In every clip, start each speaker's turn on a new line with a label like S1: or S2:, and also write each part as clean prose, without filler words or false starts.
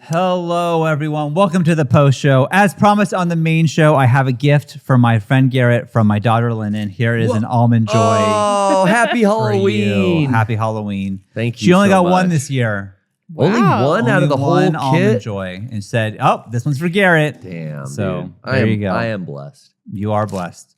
S1: Hello, everyone. Welcome to the post show. As promised on the main show, I have a gift for my friend Garrett from my daughter Lennon. Here is an almond joy.
S2: Oh, happy
S1: for
S2: Halloween.
S1: you. Happy Halloween.
S2: Thank you.
S1: She only
S2: so
S1: got
S2: much.
S1: one this year.
S2: Only one out of the whole
S1: one almond
S2: kit.
S1: joy, and said, "Oh, this one's for Garrett."
S2: Damn.
S1: So
S2: dude.
S1: there you go.
S2: I am blessed.
S1: You are blessed.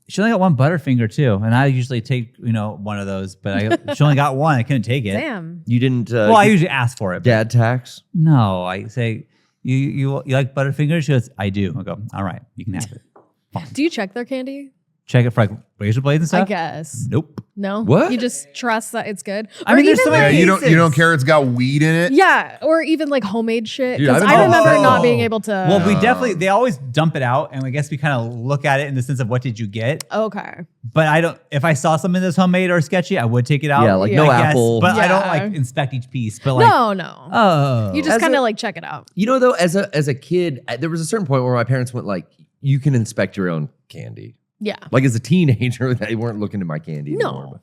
S1: She only got one Butterfinger too, and I usually take one of those, but she only got one. I couldn't take it.
S3: Damn.
S2: You didn't.
S1: Well, I usually ask for it. but-
S2: dad tax.
S1: No, I say, you like Butterfinger? She goes, I do. I go, all right, you can have it.
S3: Do you check their candy?
S1: Check it for like razor blades and stuff?
S3: I guess.
S1: Nope.
S3: No?
S2: What?
S3: You just trust that it's good?
S1: I mean, there's
S3: even
S1: so
S3: like,
S1: many-
S4: you
S1: cases.
S4: don't care it's got weed in it?
S3: yeah, or even like homemade shit.
S2: Dude,
S3: Because
S2: I've
S3: I
S2: been-
S3: remember
S4: Oh.
S3: not being able to.
S1: Well, we definitely, they always dump it out, and I guess we kind of look at it in the sense of what did you get?
S3: Okay.
S1: But I don't, if I saw something that's homemade or sketchy, I would take it out.
S2: Yeah, like
S3: no
S1: I guess,
S2: apple.
S1: But I don't
S3: Yeah.
S1: like inspect each piece. But like,
S3: No.
S1: oh.
S3: You just
S2: As
S3: kind
S2: a-
S3: of like check it out.
S2: You know, though, as a kid, there was a certain point where my parents went like, "You can inspect your own candy."
S3: Yeah.
S2: Like as a teenager, they weren't looking at my candy
S3: No.
S2: anymore.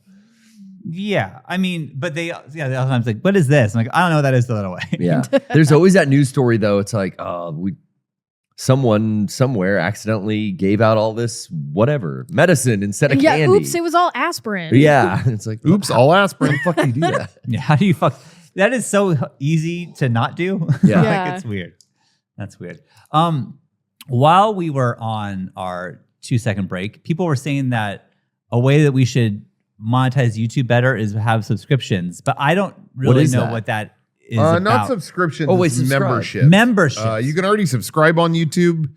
S1: Yeah, I mean, but they, the other times like, what is this? I'm like, I don't know what that is, throw that away.
S2: Yeah. There's always that news story though. It's like, someone somewhere accidentally gave out all this whatever medicine instead of
S3: Yeah.
S2: candy.
S3: Oops, it was all aspirin.
S2: Yeah. It's like,
S4: Oops, all
S2: How
S4: aspirin.
S2: the fuck do you do that?
S1: Yeah, how do you fuck? That is so easy to not do.
S2: Yeah.
S3: Yeah.
S1: Like it's weird. That's weird. While we were on our 2-second break, people were saying that a way that we should monetize YouTube better is have subscriptions, but I don't really
S2: is
S1: know
S2: that?
S1: what that is about.
S4: Not subscriptions.
S2: Oh, wait,
S4: it's
S2: subscribe.
S4: membership.
S1: Memberships.
S4: You can already subscribe on YouTube.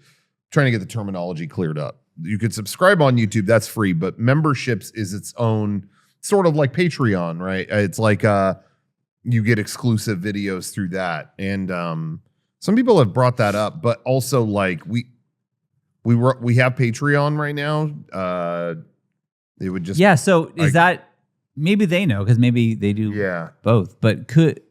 S4: Trying to get the terminology cleared up. You could subscribe on YouTube. That's free. But memberships is its own sort of like Patreon, right? It's like you get exclusive videos through that. And some people have brought that up, but also like we have Patreon right now. They would just
S1: Yeah. So is
S4: like-
S1: that maybe they know because maybe they do
S4: yeah.
S1: both, but could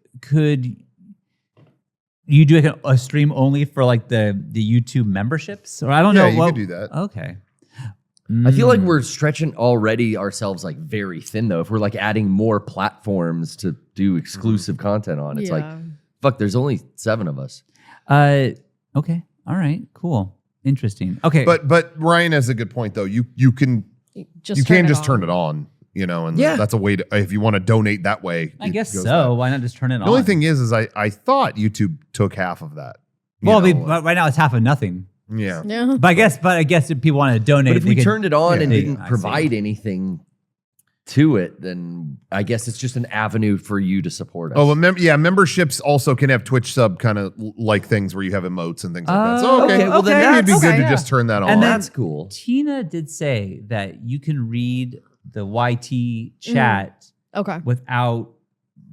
S1: you do like a stream only for like the YouTube memberships? Or I don't know.
S4: Yeah, you could do that.
S1: Okay.
S2: I feel like
S1: Mm.
S2: we're stretching already ourselves like very thin though. If we're like adding more platforms to do exclusive content on, it's like, fuck, there's only 7 of us.
S1: Okay. All right. Cool. Interesting. Okay.
S4: But Ryan has a good point though. You can
S3: Just
S4: can just turn it on, and
S2: Yeah.
S4: that's a way to, if you want to donate that way.
S1: I
S4: it
S1: guess
S4: goes
S1: so.
S4: that.
S1: Why not just turn it on?
S4: The only thing is I thought YouTube took half of that. You
S1: well,
S4: know,
S1: but right now it's half of nothing.
S4: yeah.
S3: Yeah.
S1: But I guess if people want to donate,
S2: But if
S1: they
S2: we
S1: could-
S2: turned it on and
S1: Yeah,
S2: didn't
S1: I see.
S2: provide anything to it, then I guess it's just an avenue for you to support us.
S4: Oh, but memberships also can have Twitch sub kind of like things where you have emotes and things like that. So
S2: okay. Well, then
S4: maybe it'd be
S2: that's-
S4: good
S3: okay,
S4: to
S3: yeah.
S4: just turn that on.
S1: And then-
S2: that's cool.
S1: Tina did say that you can read the YT chat
S3: Okay.
S1: without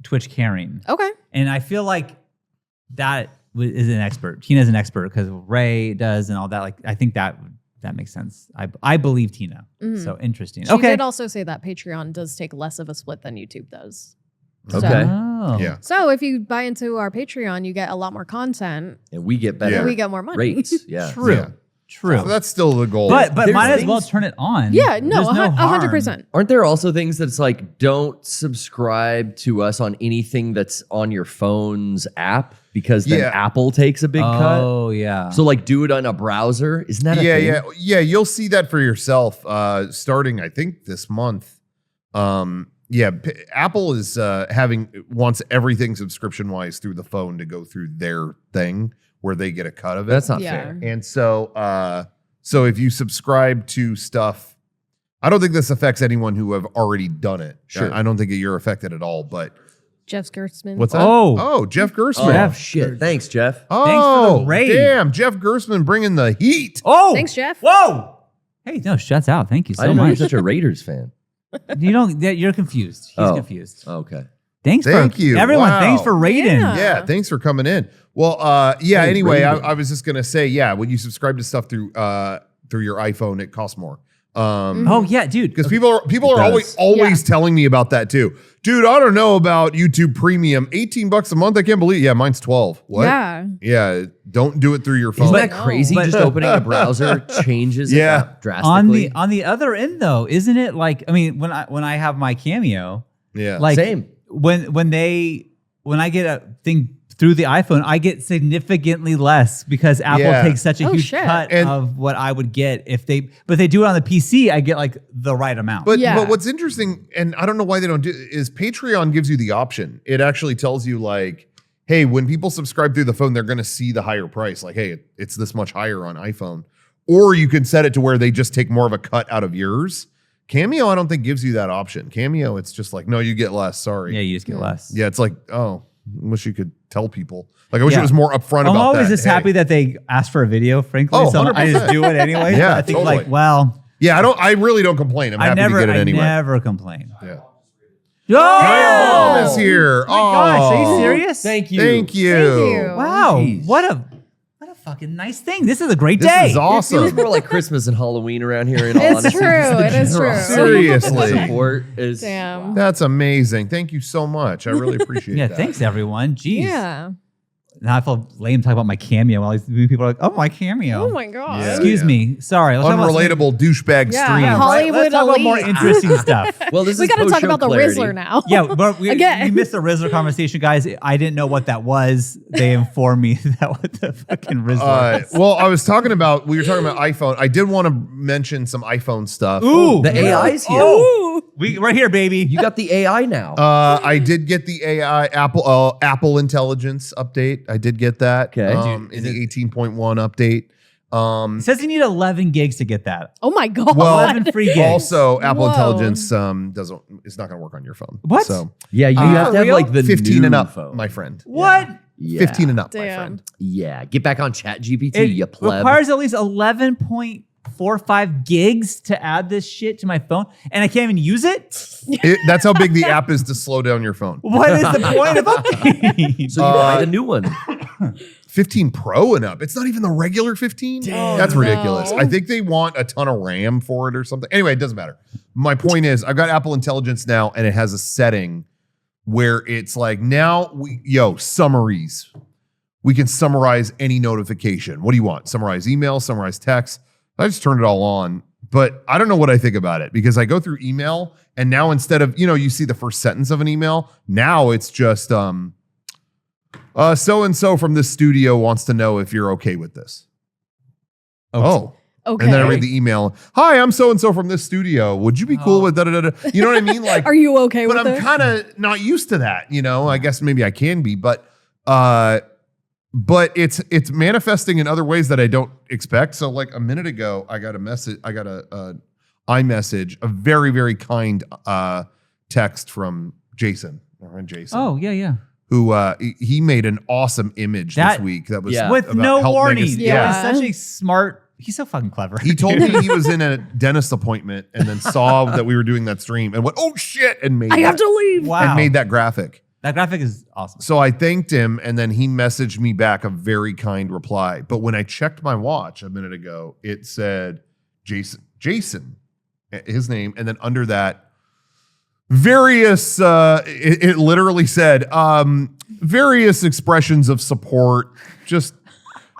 S1: Twitch caring.
S3: Okay.
S1: And I feel like that is an expert. Tina's an expert because Ray does and all that. Like, I think that makes sense. I believe Tina.
S3: Mhm.
S1: So interesting.
S3: She
S1: okay.
S3: did also say that Patreon does take less of a split than YouTube does.
S2: Okay.
S1: Oh.
S4: Yeah.
S3: So if you buy into our Patreon, you get a lot more content
S2: And we get better
S4: Yeah.
S3: and we get more money.
S2: rates. Yeah.
S1: True.
S4: Yeah.
S1: True.
S4: So that's still the goal.
S1: but
S2: There's
S1: might as well
S2: things-
S1: turn it on.
S3: Yeah, no,
S1: There's
S3: 100%.
S2: Aren't there also things that's like, don't subscribe to us on anything that's on your phone's app because then
S4: Yeah.
S2: Apple takes a big cut?
S1: Oh, yeah.
S2: So like do it on a browser. Isn't that a thing?
S4: yeah. You'll see that for yourself starting, I think, this month. Apple is wants everything subscription wise through the phone to go through their thing where they get a cut of it.
S2: That's not
S3: Yeah.
S2: fair.
S4: And so if you subscribe to stuff, I don't think this affects anyone who have already done it.
S2: Sure.
S4: I don't think you're affected at all. But
S3: Jeff Gerstmann.
S4: what's that?
S1: Oh.
S4: Jeff
S2: Oh,
S4: Gerstmann.
S2: shit. Thanks, Jeff.
S4: Oh,
S1: for the raid.
S4: damn. Jeff Gerstmann bringing the heat.
S1: Oh.
S3: Thanks, Jeff.
S1: Whoa. Hey, no, shuts out. Thank you
S2: I
S1: so
S2: didn't know you're
S1: much.
S2: such a Raiders fan.
S1: You're confused. He's
S2: Oh.
S1: confused.
S2: Okay.
S1: Thanks
S4: Thank
S1: for
S4: you.
S1: everyone.
S4: Wow.
S1: Thanks for raiding.
S3: Yeah.
S4: Yeah, thanks for coming in. Well, anyway, I was just gonna say, when you subscribe to stuff through your iPhone, it costs more.
S1: Oh yeah, dude.
S4: Because people are
S2: does.
S4: always telling me about that too. Dude, I don't know about YouTube Premium. $18 a month. I can't believe. Yeah, mine's 12. What?
S3: Yeah.
S4: Yeah. Don't do it through your phone.
S2: Isn't that
S3: no.
S2: crazy?
S1: But-
S2: Just opening a browser changes
S4: Yeah.
S2: it drastically.
S1: On the other end though, isn't it like, I mean, when I have my Cameo,
S4: yeah.
S1: like
S2: Same.
S1: when I get a thing through the iPhone, I get significantly less because Apple
S4: Yeah.
S1: takes such a
S3: Oh,
S1: huge
S3: shit.
S1: cut
S4: And-
S1: of what I would get but they do it on the PC, I get like the right amount.
S4: But
S3: Yeah.
S4: what's interesting, and I don't know why they don't do, is Patreon gives you the option. It actually tells you like, hey, when people subscribe through the phone, they're going to see the higher price. Like, hey, it's this much higher on iPhone. Or you can set it to where they just take more of a cut out of yours. Cameo, I don't think gives you that option. Cameo, it's just like, no, you get less. Sorry.
S1: yeah, you just get less.
S4: Yeah, it's like, oh, I wish you could tell people. Like, I wish
S1: Yeah.
S4: it was more upfront
S1: I'm
S4: about
S1: always
S4: that.
S1: just
S4: Hey.
S1: happy that they asked for a video, frankly.
S4: Oh,
S1: so I just
S4: 100%.
S1: do it anyway.
S4: Yeah,
S1: I think
S4: totally.
S1: like, well,
S4: Yeah, I really don't complain. I'm
S1: I
S4: happy
S1: never
S4: to get it anyway.
S1: complain.
S4: Yeah.
S1: Oh,
S4: Cam is here.
S1: Oh my gosh, are you
S4: Oh,
S1: serious?
S2: Thank you.
S4: Thank you.
S3: Thank you.
S1: Wow,
S2: Jeez.
S1: what a fucking nice thing. This is a great
S4: This
S1: day.
S4: is
S2: It feels
S4: awesome.
S2: more like Christmas and Halloween around here. In all
S3: It's
S2: honesty.
S3: true.
S2: Just the
S3: It is true.
S2: generosity
S4: Seriously.
S2: and support is
S3: Damn.
S4: That's amazing. Thank you so much. I really appreciate
S1: Yeah,
S4: that.
S1: thanks everyone. Jeez.
S3: Yeah.
S1: Now I feel lame talking about my Cameo. While these people are like, "Oh, my Cameo."
S3: Oh my god.
S4: Yeah.
S1: Excuse me. Sorry. Let's talk about
S4: Unrelatable douchebag
S3: Yeah.
S4: stream.
S3: Yeah. Hollywood
S1: Let's talk about more
S3: elite.
S1: interesting stuff.
S2: well. This
S3: We
S2: is
S3: got to talk
S2: post-show
S3: about the
S2: clarity.
S3: Rizzler now.
S1: Yeah, but we
S3: Again.
S1: missed the Rizzler conversation, guys. I didn't know what that was. They informed me that what the fucking Rizzler was.
S4: Well, we were talking about iPhone. I did want to mention some iPhone stuff.
S1: Ooh,
S2: The AI's here.
S1: Oh, right here, baby.
S2: You got the AI now.
S4: I did get the AI Apple Intelligence update. I did get that.
S2: Okay.
S4: In the 18.1 update.
S1: It says you need 11 gigs to get that.
S3: Oh my god.
S4: Well,
S1: 11 free gigs.
S4: Also, Apple
S3: Whoa.
S4: Intelligence it's not going to work on your phone.
S1: What?
S4: So
S2: yeah, you
S1: for
S2: have to have
S1: real?
S2: like the
S4: 15
S2: new
S4: and up,
S2: phone.
S4: my friend.
S1: What?
S2: Yeah.
S4: 15 and up, my
S3: Damn.
S4: friend.
S2: Yeah, get back on ChatGPT,
S1: It
S2: you pleb.
S1: requires at least 11.45 gigs to add this shit to my phone, and I can't even use it.
S4: That's how big the app is to slow down your phone.
S1: What is the point of updating?
S2: So you buy the new one.
S4: 15 Pro and up. It's not even the regular 15.
S2: Damn.
S4: That's
S3: No.
S4: ridiculous. I think they want a ton of RAM for it or something. Anyway, it doesn't matter. My point is, I've got Apple Intelligence now, and it has a setting where it's like, now summaries. We can summarize any notification. What do you want? Summarize email, summarize text. I just turned it all on, but I don't know what I think about it because I go through email, and now instead of, you see the first sentence of an email, now it's just, so-and-so from this studio wants to know if you're okay with this. Oh.
S3: Okay.
S4: And then I read the email. Hi, I'm so-and-so from this studio. Would you be cool with da-da-da-da? You know what I mean? Like,
S3: Are you okay
S4: but
S3: with
S4: I'm
S3: it?
S4: kind of not used to that, I guess maybe I can be, but it's manifesting in other ways that I don't expect. So like a minute ago, I got a iMessage, a very, very kind text from Jason, our friend Jason.
S1: Oh, yeah.
S4: Who he made an awesome image this week that was
S2: Yeah.
S1: With
S4: about
S1: no
S4: help
S1: warning.
S4: make us-
S3: Yeah.
S1: He's such a smart. He's so fucking clever.
S4: He told me he was in a dentist appointment and then saw that we were doing that stream and went, oh shit, and made
S3: I have
S4: that,
S3: to leave.
S1: Wow.
S4: and made that graphic.
S1: That graphic is awesome.
S4: So I thanked him, and then he messaged me back a very kind reply. But when I checked my watch a minute ago, it said Jason, his name, and then under that, various. It literally said various expressions of support. Just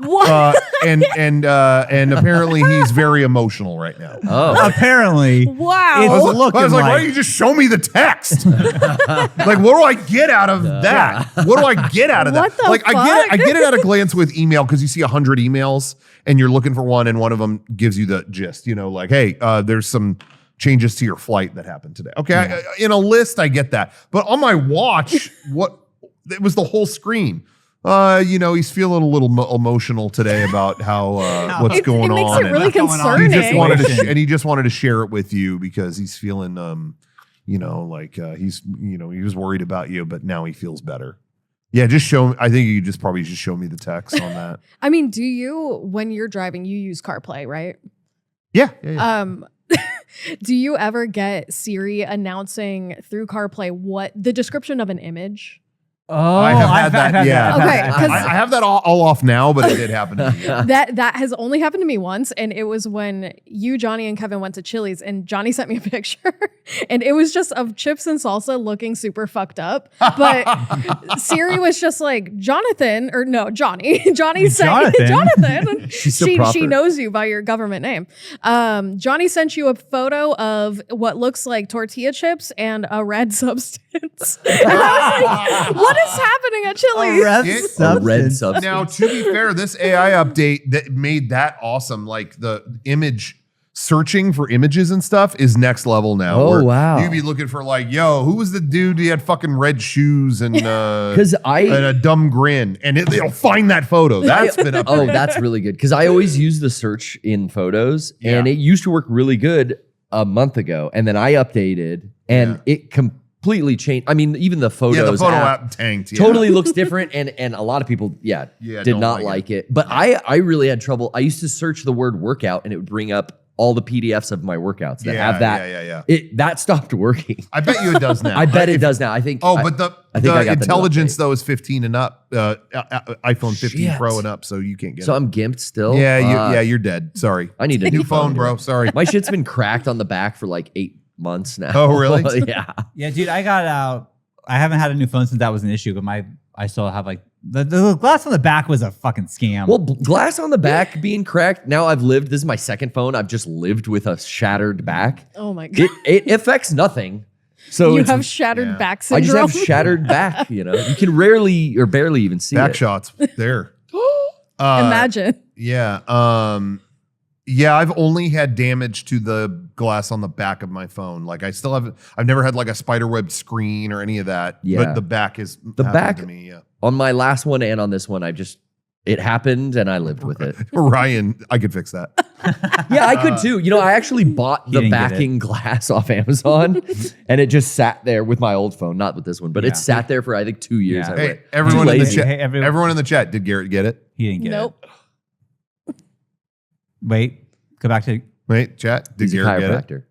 S3: What?
S4: and apparently he's very emotional right now.
S2: Oh,
S1: Apparently.
S3: Wow.
S4: I was,
S1: looking
S4: I was like, why
S1: like-
S4: don't you just show me the text? Like, what do I get out of that? What do I get out of that?
S3: What the
S4: Like, I
S3: fuck?
S4: get it at a glance with email because you see 100 emails and you're looking for one, and one of them gives you the gist. Like, hey, there's some changes to your flight that happened today. Okay, in a list, I get that, but on my watch, it was the whole screen. He's feeling a little emotional today about how what's
S3: It
S4: going
S3: makes
S4: on.
S3: it really
S1: What's going on.
S3: concerning.
S4: He just wanted to,
S1: Situation.
S4: and he just wanted to share it with you because he's feeling, he was worried about you, but now he feels better. Yeah, just show. I think you probably just show me the text on that.
S3: I mean, do you, when you're driving, you use CarPlay, right?
S4: Yeah.
S3: Do you ever get Siri announcing through CarPlay what the description of an image?
S1: Oh,
S4: I have had that. Yeah.
S3: Okay,
S1: I've had
S3: 'cause-
S1: that.
S4: I have that all off now, but it did happen to me.
S3: That has only happened to me once, and it was when you, Johnny, and Kevin went to Chili's, and Johnny sent me a picture, and it was just of chips and salsa looking super fucked up. But Siri was just like, Jonathan, or no, Johnny. Johnny sent Jonathan.
S2: She's so
S3: she
S2: proper.
S3: knows you by your government name. Johnny sent you a photo of what looks like tortilla chips and a red substance. And I was like, what is happening at
S1: A
S3: Chili's?
S1: red
S4: It-
S2: A red
S1: substance.
S2: substance.
S4: Now, to be fair, this AI update that made that awesome, like the image searching for images and stuff is next level now.
S2: Oh,
S4: where
S2: wow.
S4: You'd be looking for like, yo, who was the dude? He had fucking red shoes and
S2: Because
S4: and a dumb grin, and it'll find that photo. That's been up.
S2: Oh, that's really good. Because I always use the search in photos, and
S4: Yeah.
S2: it used to work really good a month ago, and then I updated, and it completely changed. I mean, even the photos
S4: Yeah, the photo
S2: app
S4: app tanked. Yeah.
S2: totally looks different, and a lot of people,
S4: Yeah,
S2: did
S4: don't
S2: not
S4: like
S2: like it. But I really had trouble. I used to search the word workout, and it would bring up all the PDFs of my workouts that have that.
S4: Yeah.
S2: That stopped working.
S4: I bet you it does now.
S2: I bet it
S4: If-
S2: does now. I think.
S4: Oh,
S2: I-
S4: but
S2: I think I
S4: the
S2: got the new
S4: intelligence
S2: update.
S4: though is 15 and up, iPhone 15
S2: Shit.
S4: Pro and up, so you can't get
S2: so
S4: it.
S2: I'm gimped still.
S4: Yeah, you're dead. Sorry.
S2: I need a
S4: New phone, bro.
S2: dude.
S4: Sorry.
S2: My shit's been cracked on the back for like 8 months now.
S4: Oh, really?
S2: Yeah.
S1: Yeah, dude, I got out. I haven't had a new phone since that was an issue, but I still have like the glass on the back was a fucking scam.
S2: Well, glass on the back being cracked. Now I've lived. This is my second phone. I've just lived with a shattered back.
S3: Oh my god.
S2: It affects nothing. So
S3: You
S2: it's,
S3: have shattered
S4: yeah.
S3: back
S2: I just
S3: syndrome.
S2: have shattered back. You know, you can rarely or barely even see
S4: Back
S2: it.
S4: shots there.
S3: Imagine.
S4: Yeah. Yeah, I've only had damage to the glass on the back of my phone. Like I've never had like a spiderweb screen or any of that.
S2: Yeah.
S4: But the back is
S2: The
S4: happened
S2: back-
S4: to me. Yeah.
S2: On my last one and on this one, it happened and I lived with it.
S4: Ryan, I could fix that.
S2: Yeah, I could too. You know, I actually bought
S1: He
S2: the
S1: didn't get
S2: backing glass off Amazon and it just sat there with my old phone, not with this one, but
S1: Yeah.
S2: it sat there for I think 2 years.
S1: Yeah.
S2: I
S4: Hey,
S2: went,
S4: everyone
S2: too
S4: in the
S2: lazy.
S4: chat.
S1: Hey,
S4: Everyone in the chat, did Garrett get it?
S1: he didn't get
S3: Nope.
S1: it. Wait, go back to.
S4: Wait, chat. Did
S2: He's a
S4: Garrett get it?
S2: chiropractor.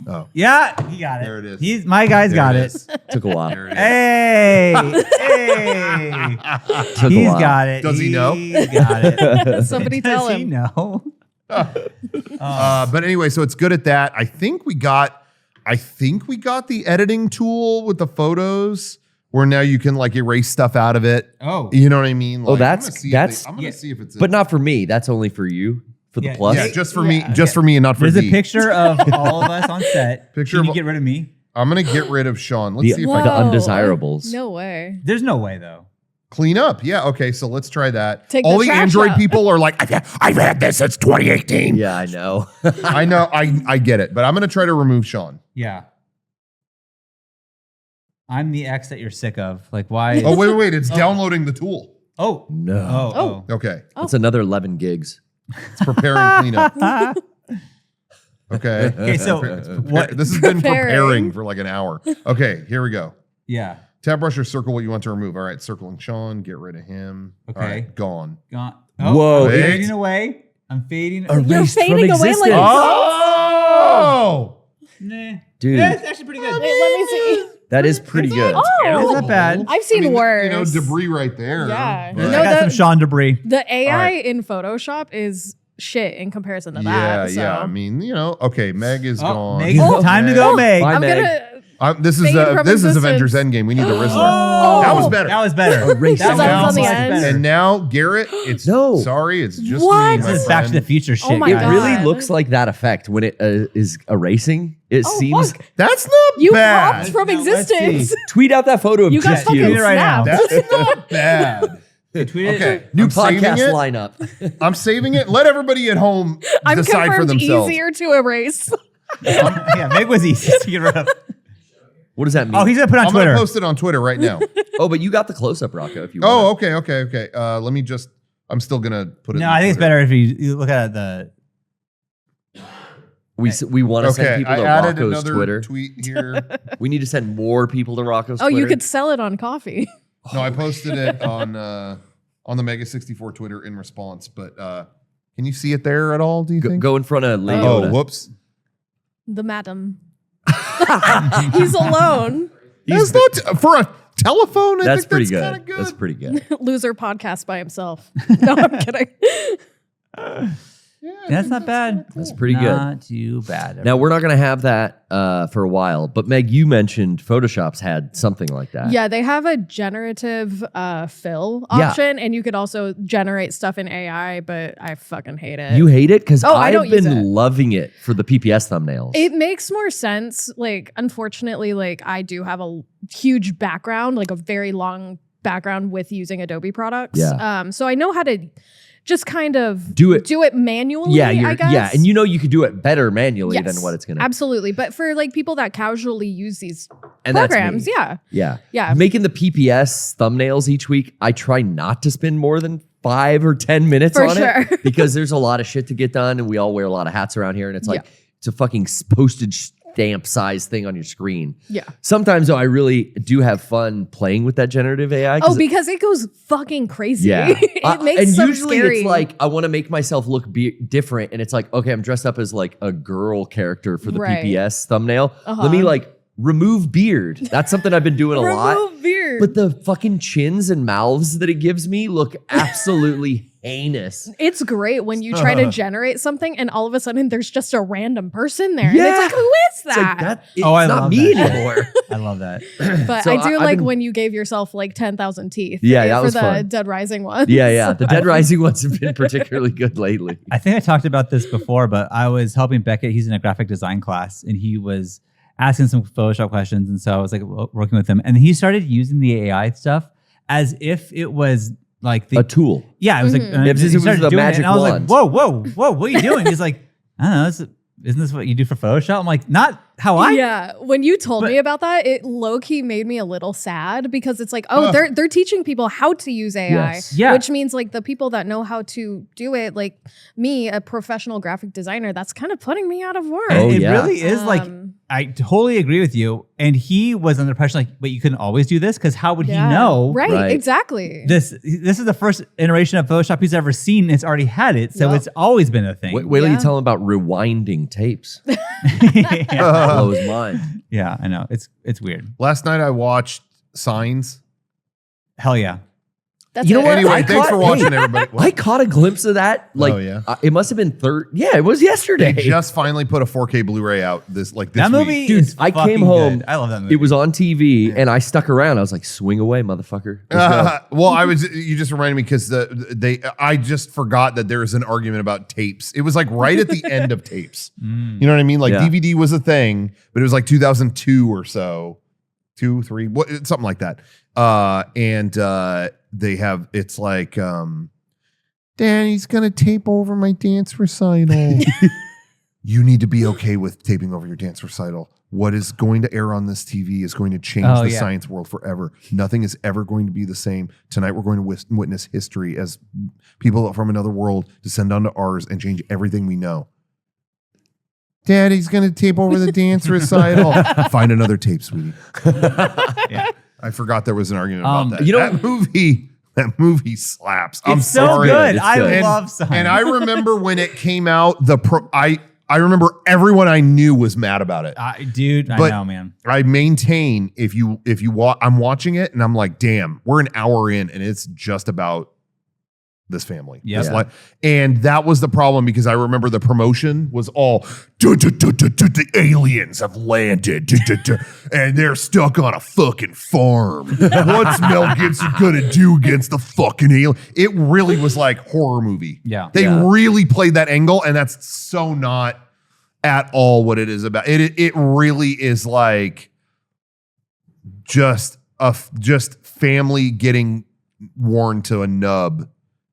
S4: Oh.
S1: Yeah, he got it.
S4: There it is.
S1: My guy's
S4: There
S1: got
S4: it
S1: it.
S4: is.
S2: Took a while.
S4: There it is.
S1: Hey, hey.
S2: Took a
S1: He's
S2: while.
S1: got it.
S4: Does he know?
S1: He's got it.
S3: Somebody tell
S1: Does he
S3: him.
S1: know?
S4: But anyway, so it's good at that. I think we got the editing tool with the photos where now you can like erase stuff out of it.
S1: Oh,
S4: You know what I mean? Like,
S2: that's-
S4: I'm gonna see if it's
S2: But not for me. That's only for you, for the
S1: Yeah,
S2: plus.
S4: yeah, just for me and not for
S1: there's
S4: D.
S1: a picture of all of us on set.
S4: Picture
S1: Can you
S4: of-
S1: get rid of me?
S4: I'm gonna get rid of Sean. Let's
S2: The-
S4: see if
S2: Whoa.
S4: I
S2: The
S4: can
S2: undesirables.
S3: No way.
S1: There's no way though.
S4: clean up. Yeah, okay, so let's try that.
S3: Take
S4: All
S3: the
S4: the
S3: trash
S4: Android
S3: out.
S4: people are like, I've had this since 2018.
S2: Yeah, I know.
S4: I know, I get it, but I'm gonna try to remove Sean.
S1: Yeah. I'm the ex that you're sick of. Like, why?
S4: Oh, wait, it's downloading the tool.
S1: Oh.
S2: No.
S1: Oh.
S4: Okay,
S2: That's another 11 gigs.
S4: it's preparing cleanup.
S1: Oh.
S4: Okay.
S1: Okay, so what?
S4: This has been
S3: Preparing.
S4: preparing for like an hour. Okay, here we go.
S1: Yeah.
S4: Tab brush or circle what you want to remove. All right, circling Sean, get rid of him.
S1: Okay.
S4: All right, gone.
S1: Gone.
S2: Whoa,
S1: I'm
S4: it-
S1: fading away. I'm fading.
S3: You're
S2: Erased from
S3: fading away like
S2: existence.
S4: Oh!
S1: Nah.
S2: Dude,
S1: Yeah, it's actually pretty good.
S3: Wait, let me see.
S2: that is pretty good.
S3: Oh,
S1: It's not bad.
S3: I've seen
S4: I mean,
S3: worse.
S4: You know, debris right there.
S3: Yeah.
S4: But-
S1: I
S3: No,
S1: got some Sean debris.
S3: The AI
S4: right.
S3: in Photoshop is shit in comparison to
S4: yeah,
S3: that. So.
S4: yeah. I mean, you know, okay, Meg is gone.
S1: Meg, time to go, Meg.
S2: Bye,
S3: I'm
S2: Meg.
S3: gonna.
S4: This is
S3: Fade from
S4: this is
S3: existence.
S4: Avengers Endgame. We need the Rizzler.
S1: Oh,
S4: That was better.
S1: That was better.
S2: Erase
S1: That
S2: that
S1: was
S3: was on the
S1: much
S3: end.
S1: better.
S4: And now Garrett, it's
S2: No.
S4: sorry, it's just
S3: What?
S4: me, my
S1: This is Back to the
S4: friend.
S1: Future shit.
S3: Oh my
S2: It
S1: guys.
S2: really
S3: God.
S2: looks like that effect when it is erasing. It
S3: Oh,
S2: seems.
S3: fuck.
S4: That's not
S3: You
S4: bad.
S3: popped from
S1: No, let's
S3: existence.
S1: see.
S2: Tweet out that photo of
S3: You got
S2: just
S3: fucking
S2: you.
S1: it right now.
S3: snapped.
S4: That's not bad.
S1: Tweet it.
S4: Okay,
S2: New
S4: I'm saving
S2: podcast
S4: it.
S2: lineup.
S4: I'm saving it. Let everybody at home
S3: I'm
S4: decide for
S3: confirmed
S4: themselves.
S3: easier to erase.
S1: Yeah, Meg was easy to get rid of.
S2: What does that mean?
S1: Oh, he's gonna put it on
S4: I'm
S1: Twitter.
S4: gonna post it on Twitter right now.
S2: Oh, but you got the close up, Rocco. If you
S4: Oh,
S2: want.
S4: okay. Let me just. I'm still gonna put it.
S1: No,
S4: on
S1: I think it's
S4: Twitter.
S1: better if you look at the.
S2: We want to send
S4: Okay,
S2: people
S4: I
S2: to
S4: added
S2: Rocco's
S4: another
S2: Twitter.
S4: tweet here.
S2: We need to send more people to Rocco's
S3: Oh,
S2: Twitter.
S3: you could sell it on coffee.
S4: No, I posted it on the Mega 64 Twitter in response. But can you see it there at all? Do you think?
S2: go in front of Lady
S4: Oh,
S2: Yoda.
S4: whoops.
S3: The madam. He's alone.
S4: That's not for a telephone.
S2: That's
S4: I think
S2: pretty
S4: that's
S2: good.
S4: kinda
S2: That's pretty good.
S3: Loser podcast by himself. No, I'm kidding.
S1: That's not bad.
S2: That's pretty good.
S1: Not too bad.
S2: Now we're not going to have that for a while, but Meg, you mentioned Photoshop's had something like that.
S3: Yeah, they have a generative fill
S2: Yeah.
S3: option, and you could also generate stuff in AI, but I fucking hate it.
S2: You hate it because
S3: Oh, I
S2: I've
S3: don't use
S2: been
S3: it.
S2: loving it for the PPS thumbnails.
S3: It makes more sense. Like, unfortunately, like I do have a huge background, like a very long background with using Adobe products.
S2: Yeah.
S3: So I know how to just kind of
S2: Do it
S3: manually.
S2: Yeah,
S3: I guess.
S2: yeah, and you know you could do it better manually
S3: Yes,
S2: than what it's gonna.
S3: Absolutely, but for like people that casually use these
S2: And that's
S3: programs,
S2: me.
S3: yeah.
S2: Yeah. Making the PPS thumbnails each week, I try not to spend more than 5 or 10 minutes
S3: For
S2: on
S3: sure.
S2: it because there's a lot of shit to get done and we all wear a lot of hats around here and it's like
S3: Yeah.
S2: it's a fucking postage stamp size thing on your screen.
S3: Yeah.
S2: Sometimes though I really do have fun playing with that generative AI.
S3: Oh, because it goes fucking crazy.
S2: Yeah.
S3: It makes
S2: and
S3: some
S2: usually
S3: scary.
S2: it's like I want to make myself look different and it's like, okay, I'm dressed up as like a girl character for the
S3: Right.
S2: PPS thumbnail.
S3: Uh-huh.
S2: Let me like remove beard. That's something I've been doing a lot.
S3: remove beard.
S2: But the fucking chins and mouths that it gives me look absolutely heinous.
S3: It's great when you try to generate something and all of a sudden there's just a random person there.
S2: Yeah.
S3: And it's like, who is
S2: It's
S3: that?
S2: like it's
S1: Oh, I
S2: not
S1: love
S2: me
S1: that.
S2: anymore.
S1: I love that.
S3: But
S2: So
S3: I do
S2: I've
S3: like
S2: been-
S3: when you gave yourself like 10,000 teeth.
S2: Yeah, that
S3: for
S2: was
S3: the
S2: fun.
S3: Dead Rising one.
S2: Yeah. The Dead Rising ones have been particularly good lately.
S1: I think I talked about this before, but I was helping Beckett. He's in a graphic design class, and he was asking some Photoshop questions, and so I was like working with him, and he started using the AI stuff as if it was like the
S2: A tool.
S1: yeah. It was like
S3: Mhm.
S1: and
S2: If
S1: he
S2: it was
S1: started
S2: the
S1: doing it,
S2: magic
S1: and I was
S2: wand.
S1: like, whoa, what are you doing? He's like, I don't know. Isn't this what you do for Photoshop? I'm like, not how I.
S3: Yeah, when you told
S1: But-
S3: me about that, it low key made me a little sad because it's like, oh, they're teaching people how to use AI,
S2: Yes.
S1: Yeah.
S3: which means like the people that know how to do it, like me, a professional graphic designer, that's kind of putting me out of work.
S1: And
S2: Oh,
S1: it
S2: yeah.
S1: really is like
S3: Um,
S1: I totally agree with you. And he was under pressure, like, but you couldn't always do this because how would
S3: yeah.
S1: he know?
S3: Right,
S2: Right.
S3: exactly.
S1: This is the first iteration of Photoshop he's ever seen. It's already had it, so
S3: Yup.
S1: it's always been a thing.
S2: Wait till you
S3: Yeah.
S2: tell him about rewinding tapes.
S1: yeah.
S2: Blows his mind.
S1: Yeah, I know. It's weird.
S4: Last night I watched Signs.
S1: Hell yeah.
S3: That's
S2: You know
S3: it.
S2: what?
S4: Anyway,
S2: I
S4: thanks
S2: caught-
S4: for watching,
S2: hey,
S4: everybody.
S2: I caught a glimpse of that. Like,
S4: Oh, yeah?
S2: it must have been third. Yeah, it was yesterday.
S4: They just finally put a 4K Blu-ray out this
S1: That
S4: week.
S1: movie
S2: Dude,
S1: is
S2: I came
S1: fucking
S2: home,
S1: good. I love that movie.
S2: It was on TV, and I stuck around. I was like, "Swing away, motherfucker!" Let's go.
S4: Well, you just reminded me because I just forgot that there was an argument about tapes. It was like right at the end of tapes.
S1: Mm.
S4: You know what I mean? Like
S2: Yeah.
S4: DVD was a thing, but it was like 2002 or so, 2, 3, something like that. They have it's like, Daddy's gonna tape over my dance recital. You need to be okay with taping over your dance recital. What is going to air on this TV is going to change
S1: Oh,
S4: the
S1: yeah.
S4: science world forever. Nothing is ever going to be the same. Tonight, we're going to witness history as people from another world descend onto ours and change everything we know. Daddy's going to tape over the dance recital. Find another tape, sweetie.
S1: Yeah.
S4: I forgot there was an argument about that.
S2: you know-
S4: That movie slaps. I'm
S1: It's so
S4: sorry.
S1: good.
S2: It's
S1: I
S2: good.
S1: love Signs.
S4: And I remember when it came out, I remember everyone I knew was mad about it.
S1: Dude, I
S4: But-
S1: know, man.
S4: I maintain if you I'm watching it and I'm like, damn, we're an hour in and it's just about this family.
S1: Yep.
S4: This and that was the problem because I remember the promotion was all the aliens have landed and they're stuck on a fucking farm. What's Mel Gibson gonna do against the fucking alien? It really was like horror movie.
S1: Yeah.
S4: They
S2: Yeah.
S4: really played that angle, and that's so not at all what it is about. It really is like just family getting worn to a nub.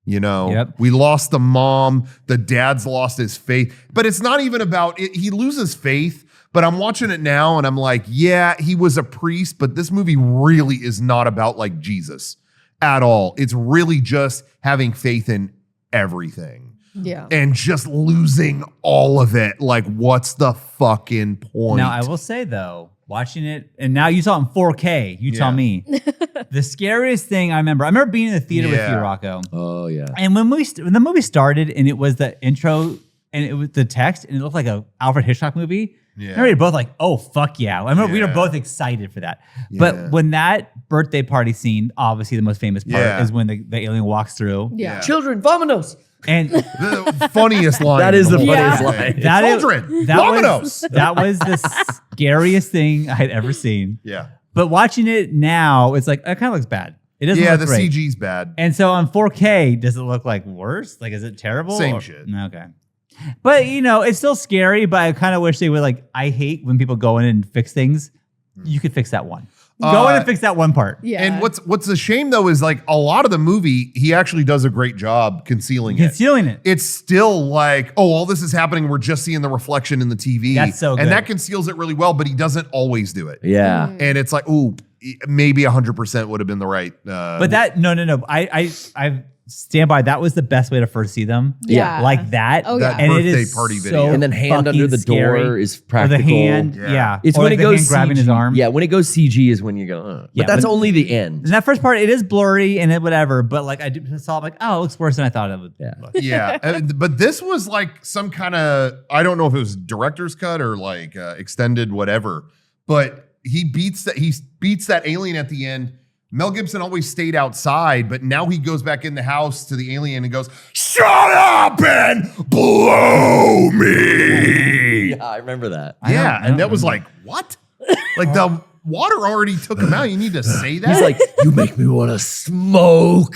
S4: You know,
S1: Yep.
S4: we lost the mom, the dad's lost his faith, but it's not even about it. He loses faith, but I'm watching it now and I'm like, yeah, he was a priest, but this movie really is not about like Jesus at all. It's really just having faith in everything
S3: Yeah.
S4: and just losing all of it. Like, what's the fucking point?
S1: Now, I will say though, watching it, and now you saw it in 4K. You tell
S4: Yeah.
S1: me. The scariest thing I remember being in the theater with
S4: Yeah.
S1: you, Rocco.
S2: Oh yeah.
S1: And when the movie started, and it was the intro, and it was the text, and it looked like a Alfred Hitchcock movie.
S4: Yeah.
S1: I remember we were both like, "Oh fuck yeah!" I remember we were
S4: Yeah.
S1: both excited for that.
S4: Yeah.
S1: But when that birthday party scene, obviously the most famous part
S4: Yeah.
S1: is when the alien walks through,
S3: Yeah.
S2: Children, vamonos.
S1: and
S4: The funniest line.
S2: That
S4: in
S2: is the
S4: whole
S3: funniest
S4: thing.
S2: line.
S1: That is-
S4: Children,
S1: that
S4: Dominoes.
S1: was the scariest thing I had ever seen.
S4: Yeah.
S1: But watching it now, it's like it kind of looks bad. It doesn't
S4: Yeah,
S1: look
S4: the
S1: great.
S4: CG's bad.
S1: And so on 4K, does it look like worse? Like, is it terrible?
S4: Same
S1: or-
S4: shit.
S1: Okay. But, it's still scary, but I kind of wish they would, like, I hate when people go in and fix things. You could fix that one. Go in and fix that one part.
S3: Yeah.
S4: And what's a shame though is like a lot of the movie, he actually does a great job concealing it.
S1: Concealing it.
S4: It's still like, oh, all this is happening. We're just seeing the reflection in the TV.
S1: That's so good.
S4: And that conceals it really well, but he doesn't always do it.
S2: Yeah.
S4: And it's like, ooh, maybe 100% would have been the right.
S1: But that no. I stand by. That was the best way to first see them.
S3: Yeah.
S1: Like that.
S3: Oh,
S4: That
S3: yeah.
S1: And it
S4: birthday
S1: is
S4: party
S1: so
S4: video.
S2: And then hand
S1: fucking
S2: under the
S1: scary.
S2: door is
S1: Or
S2: practical.
S1: the hand.
S4: Yeah.
S1: Yeah.
S2: It's
S1: or
S2: when it
S1: the
S2: goes
S1: hand grabbing
S2: CG.
S1: his arm.
S2: Yeah, when it goes CG is when you go, But
S1: Yeah,
S2: that's
S1: when-
S2: only the end.
S1: And that first part, it is blurry and it whatever. But like I saw, I'm like, oh, it looks worse than I thought it would.
S2: Yeah.
S1: look.
S4: Yeah. But this was like some kind of, I don't know if it was director's cut or like extended whatever, but he beats that alien at the end. Mel Gibson always stayed outside, but now he goes back in the house to the alien and goes, "Shut up and blow me."
S2: Yeah, I remember that.
S1: I
S4: Yeah,
S1: don't
S4: and that was
S1: remember.
S4: like, what? Like the water already took him out. You need to say that?
S2: He's like, you make me want to smoke.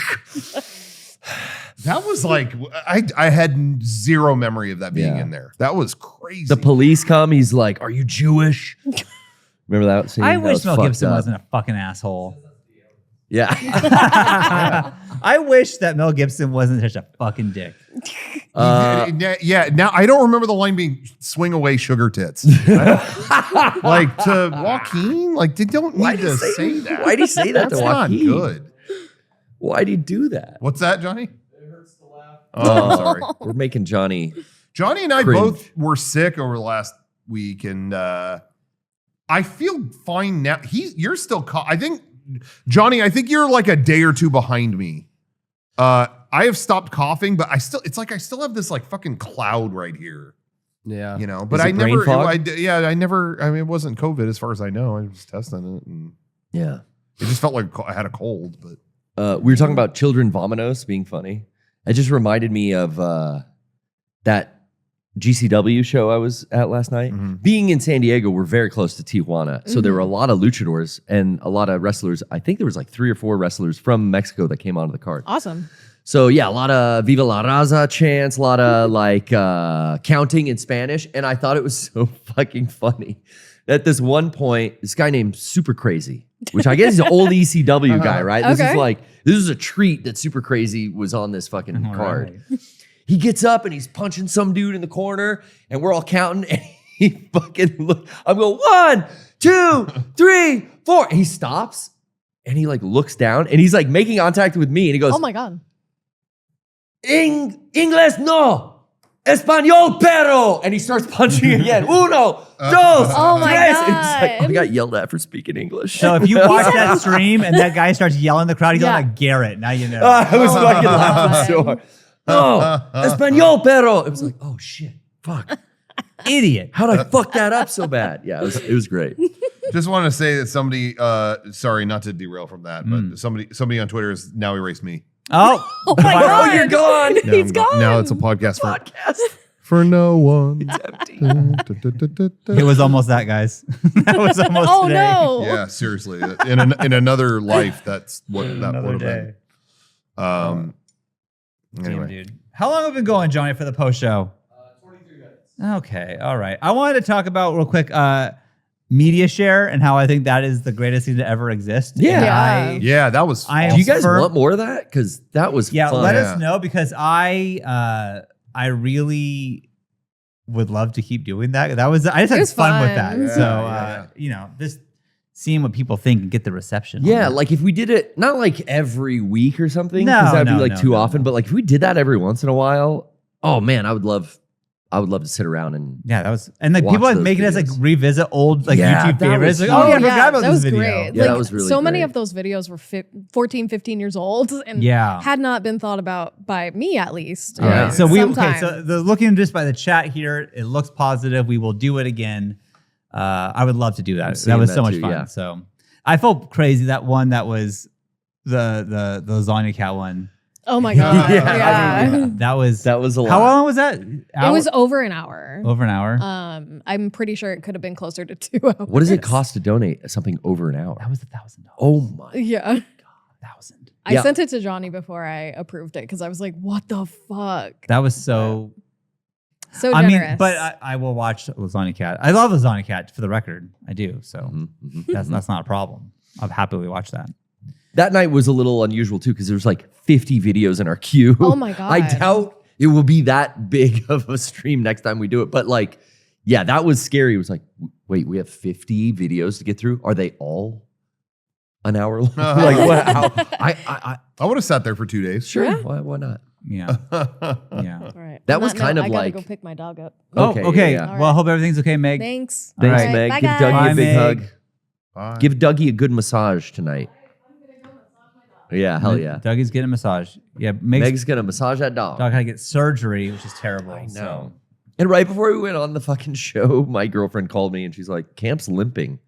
S4: that was like, I had zero memory of that being
S2: Yeah.
S4: in there. That was crazy.
S2: The police come. He's like, are you Jewish? Remember that scene?
S1: I
S2: That
S1: wish
S2: was
S1: Mel
S2: fucked
S1: Gibson
S2: up.
S1: wasn't a fucking asshole.
S2: Yeah.
S1: I wish that Mel Gibson wasn't such a fucking dick.
S4: Yeah, now I don't remember the line being "swing away, sugar tits." Like to Joaquin, like they don't need to say that.
S2: Why'd he say that
S4: That's
S2: to
S4: not
S2: Joaquin?
S4: good.
S2: Why'd he do that?
S4: What's that, Johnny? It hurts to laugh. Oh, I'm sorry.
S2: We're making Johnny.
S4: Johnny and I
S2: Cringe.
S4: both were sick over the last week, and I feel fine now. You're still. I think Johnny. I think you're like a day or two behind me. I have stopped coughing, but it's like I still have this like fucking cloud right here.
S5: Yeah.
S4: You know, but
S2: Is it
S4: I
S2: brain
S4: never,
S2: fog?
S4: I never, I mean, it wasn't COVID as far as I know. I was testing it and
S2: Yeah.
S4: it just felt like I had a cold, but
S2: We were talking about children vominos being funny. It just reminded me of that GCW show I was at last night.
S4: Mhm.
S2: Being in San Diego, we're very close to Tijuana. So there were a lot of luchadors and a lot of wrestlers. I think there was like 3 or 4 wrestlers from Mexico that came onto the card.
S3: Awesome.
S2: So yeah, a lot of Viva la Raza chants, a lot of like counting in Spanish. And I thought it was so fucking funny. At this one point, this guy named Super Crazy, which I guess is an old ECW guy, right? This
S3: Okay.
S2: is like, this is a treat that Super Crazy was on this fucking card.
S1: Right.
S2: He gets up and he's punching some dude in the corner, and we're all counting, and he fucking look. I'm going 1, 2, 3, 4. And he stops and he like looks down and he's like making contact with me, and he goes,
S3: Oh my God.
S2: Inglés no, Español pero, and he starts punching again. 1, 2,
S3: Oh my
S2: 3. And it's like,
S3: God.
S2: I got yelled at for speaking English.
S1: So if you watch that stream and that guy starts yelling in the crowd, he's
S3: Yeah.
S1: like Garrett. Now you know.
S2: I was fucking
S3: God.
S2: laughing so hard. No, Español pero. It was like, oh shit, fuck.
S1: Idiot.
S2: How'd I fuck that up so bad? Yeah, it was great.
S4: just want to say that somebody, sorry, not to derail from that, but somebody on Twitter has now erased me.
S1: Oh,
S3: Oh my God.
S2: you're gone.
S4: Now
S3: He's
S4: I'm
S3: gone.
S4: Now it's a podcast for,
S2: Podcast.
S4: for no one.
S2: It's empty.
S1: it was almost that, guys. That was almost
S3: Oh
S1: today.
S3: no.
S4: Yeah, seriously. In another life, that's what that
S1: Another
S4: would have
S1: day.
S4: been.
S1: Damn,
S4: Anyway.
S1: dude. How long have we been going, Johnny, for the post show? 23 minutes. Okay, all right. I wanted to talk about real quick media share and how I think that is the greatest thing to ever exist.
S2: Yeah.
S1: And
S3: Yeah.
S4: Yeah, that was.
S1: I am
S2: Do you guys
S1: firm-
S2: want more of that? Because that was
S1: Yeah,
S2: fun.
S1: let
S4: Yeah.
S1: us know because I really would love to keep doing that. I just had
S3: was
S1: fun with
S3: fun.
S1: that.
S4: Yeah,
S1: So
S4: yeah.
S1: you know, just seeing what people think and get the reception. on
S2: Yeah,
S1: that.
S2: like if we did it, not like every week or something,
S1: No,
S2: because that'd
S1: no,
S2: be like
S1: no,
S2: too
S1: no,
S2: often.
S1: no.
S2: But like if we did that every once in a while, oh man, I would love to sit around and
S1: Yeah, that was, and like
S2: Watch
S1: people like
S2: those
S1: making us like
S2: videos.
S1: revisit old like
S2: Yeah,
S1: YouTube
S2: that
S1: favorites.
S2: was
S1: Like, oh yeah, I
S2: huge.
S1: forgot about
S3: that
S1: this
S3: was
S1: video.
S3: great.
S2: Yeah, that was really
S3: so many
S2: great.
S3: of those videos were 14, 15 years old and
S1: Yeah.
S3: had not been thought about by me at least.
S2: Yeah.
S1: Right. So we
S3: Sometime.
S1: So looking just by the chat here, it looks positive. We will do it again. I would love to do that. That
S2: seeing
S1: was
S2: that
S1: so much
S2: too,
S1: fun.
S2: yeah.
S1: So I felt crazy that one that was the lasagna cat one.
S3: Oh my God.
S2: Yeah.
S3: Yeah.
S1: That was
S2: that was a lot.
S1: how long was that?
S3: It
S1: Hour?
S3: was over an hour.
S1: over an hour.
S3: I'm pretty sure it could have been closer to 2 hours.
S2: What does it cost to donate something over an hour?
S1: That was $1,000.
S2: Oh my.
S3: Yeah.
S1: 1,000.
S3: I
S2: Yeah.
S3: sent it to Johnny before I approved it because I was like, what the fuck?
S1: That was so.
S3: So
S1: I
S3: generous.
S1: mean, but I will watch Lasagna Cat. I love Lasagna Cat for the record. I do. So
S2: Mhm, mhm.
S1: that's not a problem. I'll happily watch that.
S2: That night was a little unusual too because there was like 50 videos in our queue.
S3: Oh my God.
S2: I doubt it will be that big of a stream next time we do it. But like, yeah, that was scary. It was like, wait, we have 50 videos to get through. Are they all an hour long? Like what? How?
S4: I would have sat there for 2 days.
S2: Sure.
S3: Yeah.
S2: Why not?
S1: Yeah. Yeah.
S3: All right.
S2: That
S3: On
S2: was
S3: note,
S2: kind of
S3: I gotta
S2: like-
S3: go pick my dog up.
S1: Oh,
S2: Okay,
S1: okay.
S2: yeah,
S3: yeah.
S1: Well, I hope everything's okay, Meg.
S3: Thanks.
S2: Thanks,
S1: All right.
S2: Meg.
S3: Bye,
S2: Give
S3: guys.
S2: Dougie
S1: Bye,
S2: a big
S1: Meg.
S2: hug.
S4: Bye.
S2: Give Dougie a good massage tonight. Yeah, hell yeah.
S1: Dougie's getting a massage. Yeah, Meg's
S2: Meg's gonna massage that dog.
S1: dog had to get surgery, which is terrible.
S2: I know.
S1: So.
S2: And right before we went on the fucking show, my girlfriend called me and she's like, Camp's limping.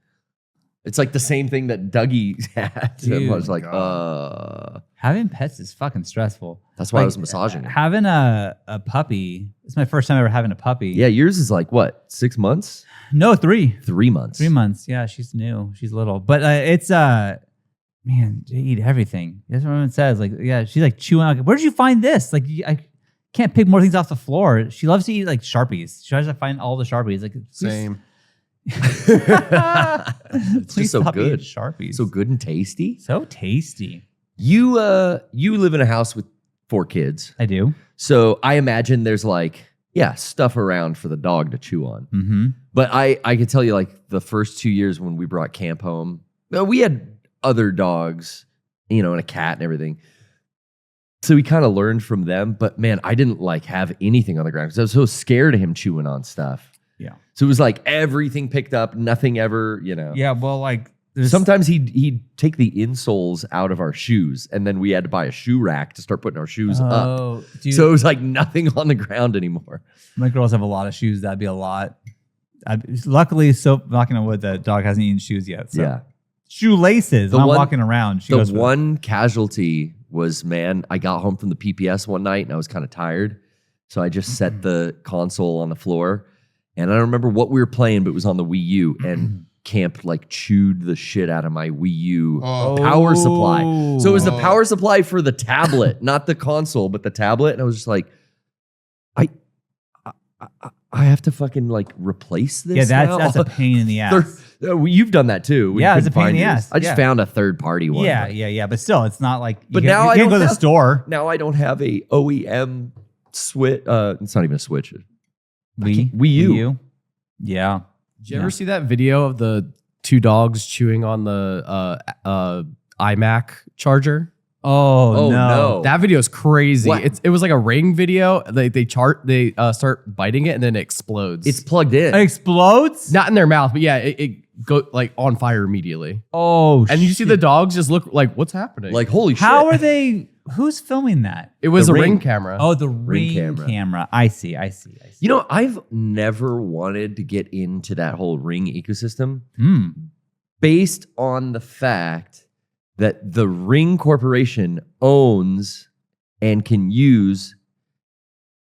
S2: It's like the same thing that Dougie had. And I
S1: Dude,
S2: was like,
S1: Having pets is fucking stressful.
S2: That's why I
S1: Like,
S2: was massaging it.
S1: Having a puppy. It's my first time ever having a puppy.
S2: Yeah, yours is like what, 6 months?
S1: No, 3.
S2: 3 months.
S1: 3 months. Yeah, she's new. She's little. But it's man, they eat everything. That's what everyone says. Like, yeah, she's like chewing. Like, where did you find this? Like, I can't pick more things off the floor. She loves to eat like Sharpies. She tries to find all the Sharpies. Like, please-
S4: Same.
S2: It's
S1: please
S2: just so
S1: stop eating
S2: good.
S1: Sharpies.
S2: So good and tasty.
S1: So tasty.
S2: You live in a house with 4 kids.
S1: I do.
S2: So I imagine there's like, yeah, stuff around for the dog to chew on.
S1: Mm-hmm.
S2: But I could tell you like the first 2 years when we brought Camp home, we had other dogs, and a cat and everything. So we kind of learned from them. But man, I didn't like have anything on the ground because I was so scared of him chewing on stuff.
S1: Yeah.
S2: So it was like everything picked up, nothing ever,
S1: Yeah. Well, like there's
S2: Sometimes he'd take the insoles out of our shoes, and then we had to buy a shoe rack to start putting our shoes up.
S1: Oh, dude,
S2: So it was like nothing on the ground anymore.
S1: my girls have a lot of shoes. That'd be a lot. Luckily, so knocking on wood, the dog hasn't eaten shoes yet. So.
S2: Yeah.
S1: Shoelaces.
S2: The
S1: I'm
S2: one-
S1: walking around. She
S2: The
S1: goes with it.
S2: one casualty was, man, I got home from the PPS one night and I was kind of tired. So I just set the console on the floor. And I don't remember what we were playing, but it was on the Wii U. And Camp like chewed the shit out of my Wii U
S4: Oh.
S2: power supply. So it was the
S4: Oh.
S2: power supply for the tablet, not the console, but the tablet. And I was just like, I have to fucking like replace this.
S1: Yeah,
S2: now?
S1: that's a pain in the ass.
S2: You've done that too. when
S1: Yeah,
S2: you
S1: it's a
S2: couldn't
S1: pain in
S2: find
S1: the
S2: yours.
S1: ass.
S2: I just
S1: Yeah.
S2: found a third party one.
S1: Yeah. But still, it's not like
S2: But
S1: you
S2: now
S1: can't,
S2: I
S1: you can't
S2: don't
S1: go to the
S2: have-
S1: store.
S2: Now I don't have a OEM switch. It's not even a switch.
S1: Wii
S2: U.
S1: Yeah.
S5: Did you ever see that video of the 2 dogs chewing on the iMac charger?
S1: Oh,
S2: no.
S1: no.
S5: That video is crazy.
S2: What?
S5: It was like a Ring video. They start biting it and then it explodes.
S2: It's plugged in.
S1: It explodes?
S5: not in their mouth, but yeah, it go like on fire immediately.
S1: Oh,
S5: And you see the dogs just look like, what's happening?
S2: Like, holy shit.
S1: How are they? Who's filming that?
S5: it was
S2: the
S5: a Ring
S2: Ring.
S5: camera.
S1: Oh, the Ring
S2: camera.
S1: camera. I see.
S2: You know, I've never wanted to get into that whole Ring ecosystem based on the fact that the Ring Corporation owns and can use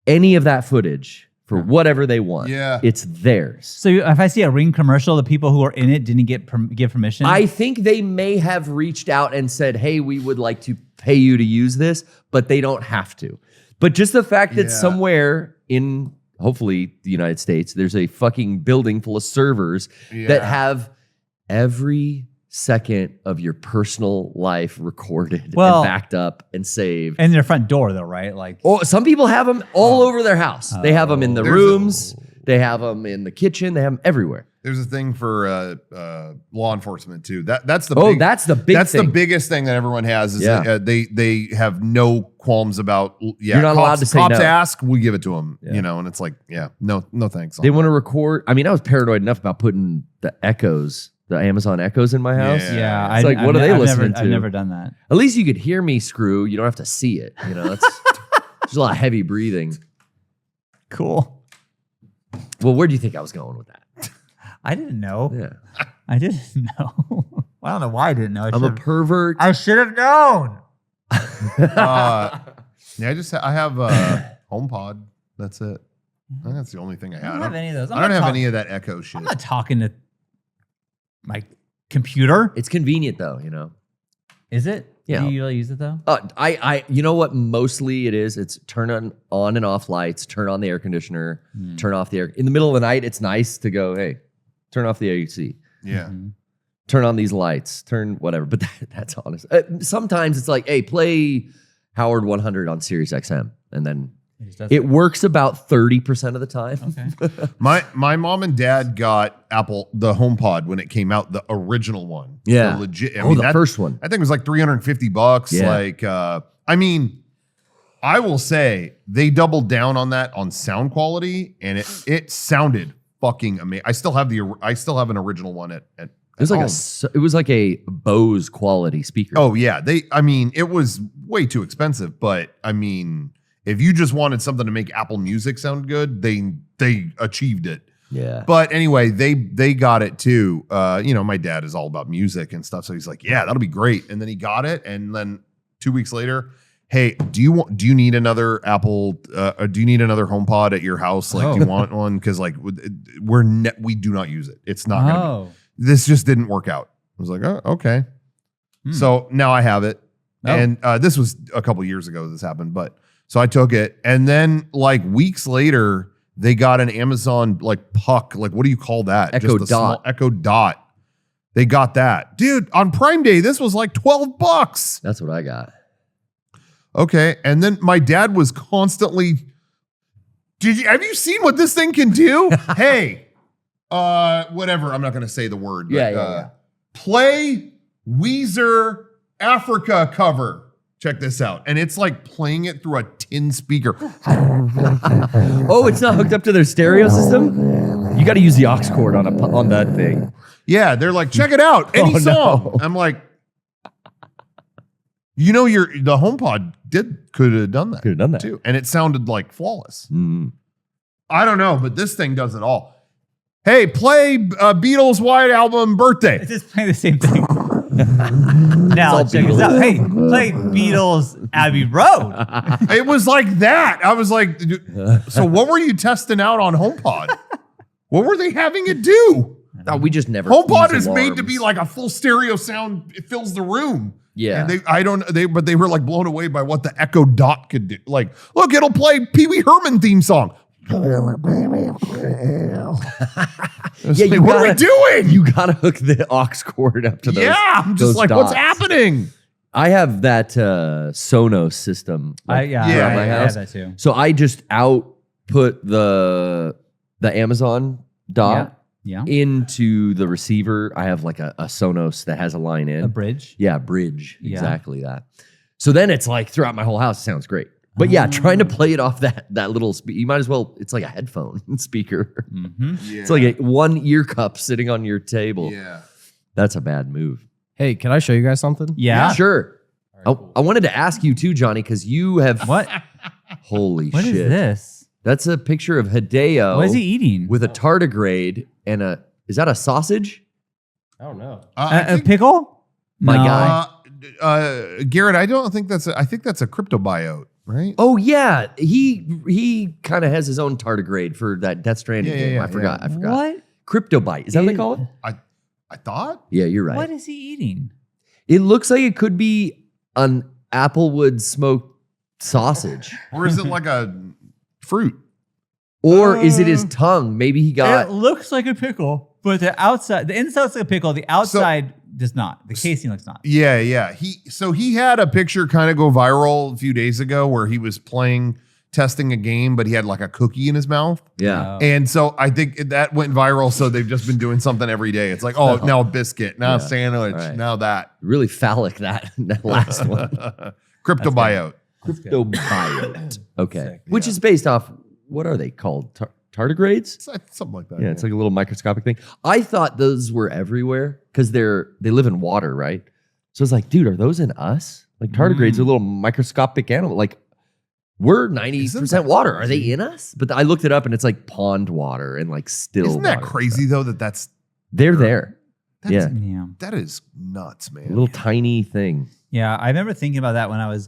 S2: any of that footage for whatever they want.
S4: Yeah.
S2: It's theirs.
S1: So if I see a Ring commercial, the people who are in it didn't give permission.
S2: I think they may have reached out and said, hey, we would like to pay you to use this, but they don't have to. But just the fact that
S4: Yeah.
S2: somewhere in, hopefully, the United States, there's a fucking building full of servers that
S4: Yeah.
S2: have every second of your personal life recorded
S1: Well-
S2: and backed up and saved.
S1: and their front door though, right? Like
S2: Oh, some people have them all over their house. They have them in the
S4: There's a-
S2: rooms. They have them in the kitchen. They have them everywhere.
S4: There's a thing for law enforcement too. That's the
S2: Oh,
S4: big,
S2: that's the big
S4: that's
S2: thing.
S4: the biggest thing that everyone has is
S2: Yeah.
S4: that, they have no qualms about. Yeah,
S2: You're not allowed to say
S4: cops
S2: no.
S4: ask, we give it to them.
S2: Yeah.
S4: You know, and it's like, yeah, no thanks.
S2: They want to record. I mean, I was paranoid enough about putting the Echoes, the Amazon Echoes in my house.
S4: Yeah.
S1: yeah,
S2: It's like, what are they listening
S1: I've
S2: to?
S1: never done that.
S2: At least you could hear me screw. You don't have to see it. You know, that's there's a lot of heavy breathing.
S1: Cool.
S2: Well, where do you think I was going with that?
S1: I didn't know.
S2: Yeah.
S1: I didn't know. I don't know why I didn't know.
S2: I'm a pervert.
S1: I should have known.
S4: Yeah, I have HomePod. That's it. I think that's the only thing I
S1: I
S4: have.
S1: don't have any of those.
S4: I don't have any of that Echo shit.
S1: I'm not talking to my computer.
S2: It's convenient though, you know.
S1: Is it?
S2: Yeah.
S1: Do you really use it though?
S2: You know what? Mostly it is. It's turn on and off lights, turn on the air conditioner, turn off the air. In the middle of the night, it's nice to go, hey, turn off the AC.
S4: Yeah.
S1: Mhm.
S2: turn on these lights, turn whatever. But that's honest. Sometimes it's like, hey, play Howard 100 on Sirius XM, and then it works about 30% of the time.
S1: Okay.
S4: My mom and dad got Apple the HomePod when it came out, the original one.
S2: Yeah.
S4: The legit.
S2: The first one.
S4: I think it was like $350.
S2: Yeah.
S4: Like, I mean, I will say they doubled down on that on sound quality, and it sounded fucking amazing. I still have an original one at
S2: It was like a Bose quality speaker.
S4: Oh yeah, it was way too expensive, but I mean, if you just wanted something to make Apple Music sound good, they achieved it.
S2: Yeah.
S4: But anyway, they got it too. My dad is all about music and stuff, so he's like, yeah, that'll be great. And then he got it, and then 2 weeks later, hey, do you need another Apple? Or do you need another HomePod at your house? Like, do you want one? Because like we do not use it. It's not gonna be. This just didn't work out. I was like, oh, okay. So now I have it.
S1: Oh.
S4: And this was a couple years ago this happened, but so I took it. And then like weeks later, they got an Amazon like Puck, like what do you call that?
S2: Echo
S4: Just a
S2: Dot.
S4: small Echo Dot. They got that. Dude, on Prime Day, this was like $12.
S2: That's what I got.
S4: Okay. And then my dad was constantly, have you seen what this thing can do? Hey, whatever. I'm not going to say the word. But,
S2: Yeah.
S4: Play Weezer Africa cover. Check this out. And it's like playing it through a tin speaker.
S2: Oh, it's not hooked up to their stereo system? You got to use the aux cord on that thing.
S4: Yeah. They're like, check it out. Any
S2: Oh,
S4: song.
S2: no.
S4: I'm like, the HomePod could have done that.
S2: Could have done that.
S4: too. And it sounded like flawless.
S2: Mm.
S4: I don't know, but this thing does it all. Hey, play Beatles White Album Birthday.
S1: It's just playing the same thing. Now,
S2: all
S1: check this
S2: Beatles.
S1: out. Hey, play Beatles Abbey Road.
S4: It was like that. I was like, so what were you testing out on HomePod? What were they having it do?
S2: Oh, we just never.
S4: HomePod
S2: use
S4: is made to be
S2: alarms.
S4: like a full stereo sound. It fills the room.
S2: Yeah.
S4: And they were like blown away by what the Echo Dot could do. Like, look, it'll play Pee Wee Herman theme song.
S2: Yeah, you
S4: what are we doing?
S2: You gotta hook the aux cord up to those.
S4: Yeah, I'm just
S2: those
S4: like, what's
S2: dots.
S4: happening?
S2: I have that Sonos system like,
S1: Yeah,
S2: throughout my
S1: I
S2: house.
S1: have that too.
S2: So I just output the Amazon dot
S1: Yeah.
S2: into the receiver. I have like a Sonos that has a line in.
S1: A bridge.
S2: Yeah, bridge.
S1: Yeah.
S2: Exactly that. So then it's like throughout my whole house, it sounds great. But yeah, trying to play it off that little you might as well, it's like a headphone speaker.
S1: Mm-hmm.
S4: Yeah.
S2: It's like one ear cup sitting on your table.
S4: Yeah.
S2: That's a bad move.
S5: Hey, can I show you guys something?
S1: Yeah.
S2: Sure. I wanted to ask you too, Johnny, because you have
S1: What?
S2: holy
S1: What
S2: shit.
S1: is this?
S2: That's a picture of Hideo
S1: What is he eating?
S2: with a tardigrade and is that a sausage?
S5: I don't know.
S1: A pickle?
S2: My
S1: No.
S2: guy.
S4: Garrett, I don't think I think that's a cryptobiote, right?
S2: Oh yeah, he kind of has his own tardigrade for that Death Stranding
S4: Yeah,
S2: game.
S4: yeah,
S2: I forgot.
S1: What?
S2: Cryptobite. Is that what they call it?
S4: I thought.
S2: Yeah, you're right.
S1: What is he eating?
S2: It looks like it could be an Applewood smoked sausage.
S4: Or is it like a fruit?
S2: Or is it his tongue? Maybe he got
S1: It looks like a pickle, but the inside looks like a pickle. The outside does not. The casing looks not.
S4: Yeah. He had a picture kind of go viral a few days ago where he was testing a game, but he had like a cookie in his mouth.
S2: yeah.
S4: And so I think that went viral. So they've just been doing something every day. It's like, oh, now a biscuit, now a
S2: Yeah.
S4: sandwich,
S2: Right.
S4: now that.
S2: Really phallic that last one.
S4: Cryptobiote.
S1: That's good.
S2: Cryptobiote. Okay.
S4: Sick,
S2: Which
S4: yeah.
S2: is based off, what are they called? Tardigrades?
S4: Something like that.
S2: Yeah, it's like a little microscopic thing. I thought those were everywhere because they live in water, right? So it's like, dude, are those in us? Like tardigrades are a little microscopic animal. Like we're 90% water. Are they in us? But I looked it up and it's like pond water and like still.
S4: Isn't that
S2: water.
S4: crazy though? That's
S2: They're there.
S4: That's-
S2: Yeah.
S1: Yeah.
S4: that is nuts, man.
S2: A little tiny thing.
S1: Yeah. I remember thinking about that when I was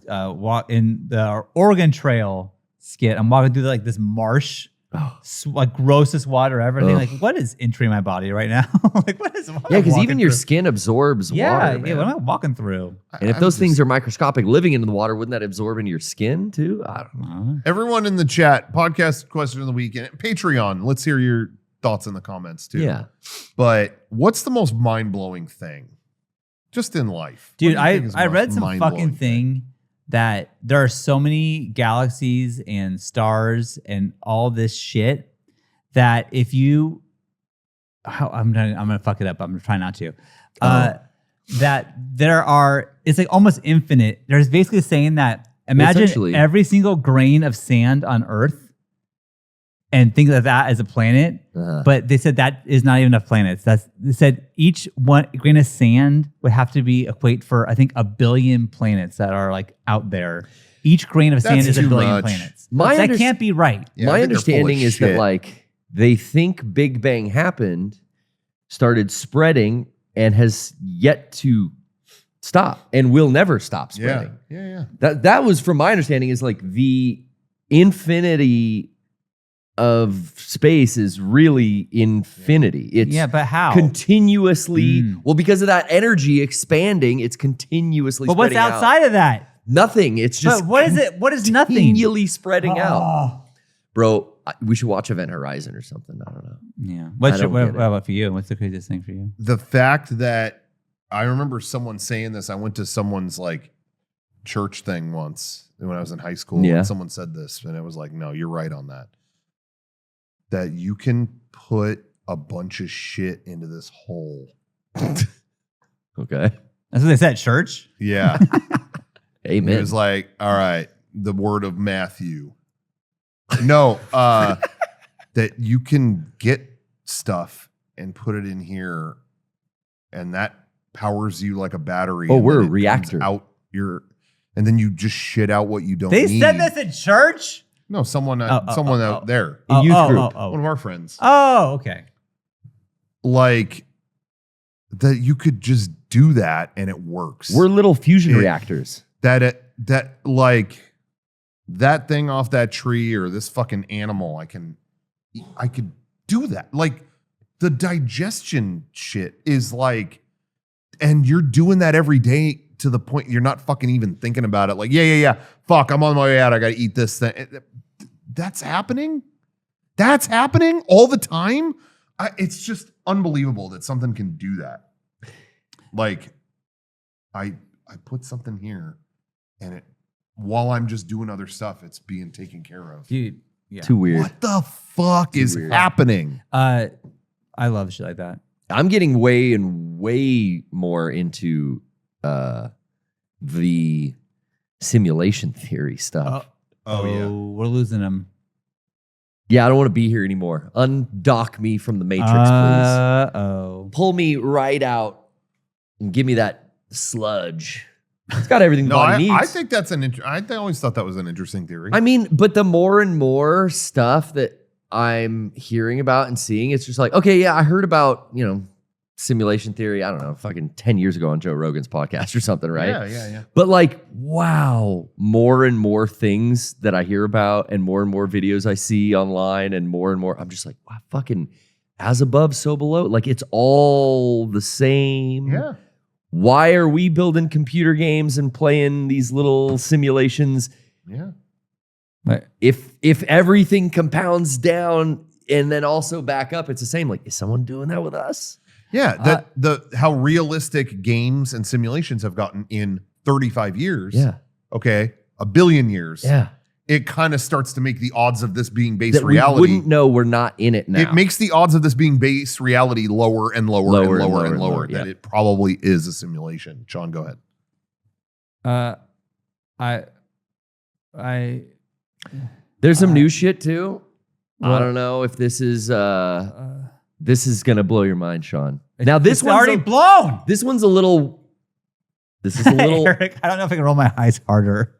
S1: in the Oregon Trail skit. I'm walking through like this marsh,
S2: Oh.
S1: like grossest water ever. And
S2: Ugh.
S1: like, what is entering my body right now? Like, what is?
S2: Yeah, because even your skin absorbs
S1: Yeah.
S2: water.
S1: Yeah.
S2: man.
S1: What am I walking through?
S2: And if
S4: I'm
S2: those
S4: just-
S2: things are microscopic living into the water, wouldn't that absorb into your skin too? I don't know.
S4: Everyone in the chat, podcast question of the week, and Patreon. Let's hear your thoughts in the comments too.
S2: Yeah.
S4: But what's the most mind-blowing thing just in life?
S1: Dude,
S4: What do you think is the
S1: I
S4: most
S1: read some
S4: mind-blowing
S1: fucking thing that there are so many galaxies and stars and all this shit that if you, I'm gonna fuck it up. I'm gonna try not to. That it's like almost infinite. There's basically saying that imagine
S2: essentially-
S1: every single grain of sand on Earth and think of that as a planet. But they said that is not even enough planets. They said each one grain of sand would have to be equate for, I think, 1 billion planets that are like out there. Each grain of sand
S4: That's
S1: is 1
S4: too
S1: billion
S4: much.
S1: planets.
S2: My
S1: That
S2: underst-
S1: can't be right.
S4: Yeah, I
S2: My
S4: think they're full of
S2: understanding is that
S4: shit.
S2: like they think Big Bang happened, started spreading, and has yet to stop and will never stop
S4: Yeah,
S2: spreading.
S4: yeah.
S2: That was from my understanding is like the infinity of space is really infinity. It's
S1: Yeah, but how?
S2: continuously
S1: Mm.
S2: well because of that energy expanding. It's continuously.
S1: But what's
S2: spreading out.
S1: outside of that?
S2: Nothing. It's just
S1: But what is it? What is nothing?
S2: continually spreading out,
S1: Oh.
S2: bro. We should watch Event Horizon or something. I don't know.
S1: Yeah.
S2: I don't
S1: What
S2: get it.
S1: about for you? What's the craziest thing for you?
S4: The fact that I remember someone saying this, I went to someone's like church thing once when I was in high school.
S2: Yeah.
S4: And someone said this, and it was like, no, you're right on that. That you can put a bunch of shit into this hole.
S2: Okay.
S1: That's what they said at church.
S4: Yeah.
S2: Amen.
S4: It was like, all right, the word of Matthew. No, that you can get stuff and put it in here, and that powers you like a battery.
S2: Oh,
S4: and
S2: we're
S4: then
S2: a
S4: it comes
S2: reactor.
S4: out your, and then you just shit out what you don't
S1: They
S4: need.
S1: said this at church.
S4: No, someone,
S1: Oh,
S4: someone
S1: oh,
S4: out there,
S2: A youth group.
S4: one of our friends,
S1: Oh, okay.
S4: like that. You could just do that, and it works.
S2: We're little fusion
S4: Yeah.
S2: reactors.
S4: that like that thing off that tree or this fucking animal, I could do that. Like the digestion shit is like, and you're doing that every day to the point you're not fucking even thinking about it. Like, yeah. Fuck, I'm on my way out. I got to eat this thing. That's happening. That's happening all the time. It's just unbelievable that something can do that. Like, I put something here, and it while I'm just doing other stuff, it's being taken care of.
S1: Dude. Yeah.
S2: Too weird.
S4: What the fuck is
S2: weird.
S4: happening?
S1: I love shit like that.
S2: I'm getting way more into the simulation theory stuff.
S1: We're losing them.
S2: Yeah, I don't want to be here anymore. Undock me from the Matrix,
S1: Oh.
S2: please. Pull me right out and give me that sludge. It's got everything the
S4: No,
S2: body needs.
S4: I think that's I always thought that was an interesting theory.
S2: I mean, but the more and more stuff that I'm hearing about and seeing, it's just like, okay, yeah, I heard about, simulation theory, I don't know, fucking 10 years ago on Joe Rogan's podcast or something, right?
S4: Yeah.
S2: But like, wow, more and more things that I hear about and more videos I see online and more, I'm just like, wow, fucking as above, so below. Like, it's all the same.
S4: Yeah.
S2: Why are we building computer games and playing these little simulations?
S4: Yeah.
S1: But
S2: If everything compounds down and then also back up, it's the same. Like, is someone doing that with us?
S4: Yeah. How realistic games and simulations have gotten in 35 years.
S2: Yeah.
S4: Okay. 1 billion years.
S2: Yeah.
S4: It kind of starts to make the odds of this being base
S2: That we
S4: reality.
S2: wouldn't know we're not in it now.
S4: It makes the odds of this being base reality lower and lower,
S2: Lower
S4: and
S2: and
S4: lower
S2: lower
S4: and
S2: and
S4: lower.
S2: lower,
S4: That
S2: yeah.
S4: it probably is a simulation. Sean, go ahead.
S1: I
S2: There's some new shit too. I
S1: What?
S2: don't know if this is gonna blow your mind, Sean. Now this
S1: it's
S2: one's
S1: already blown.
S2: this one's a little. This is a little
S1: Eric, I don't know if I can roll my eyes harder.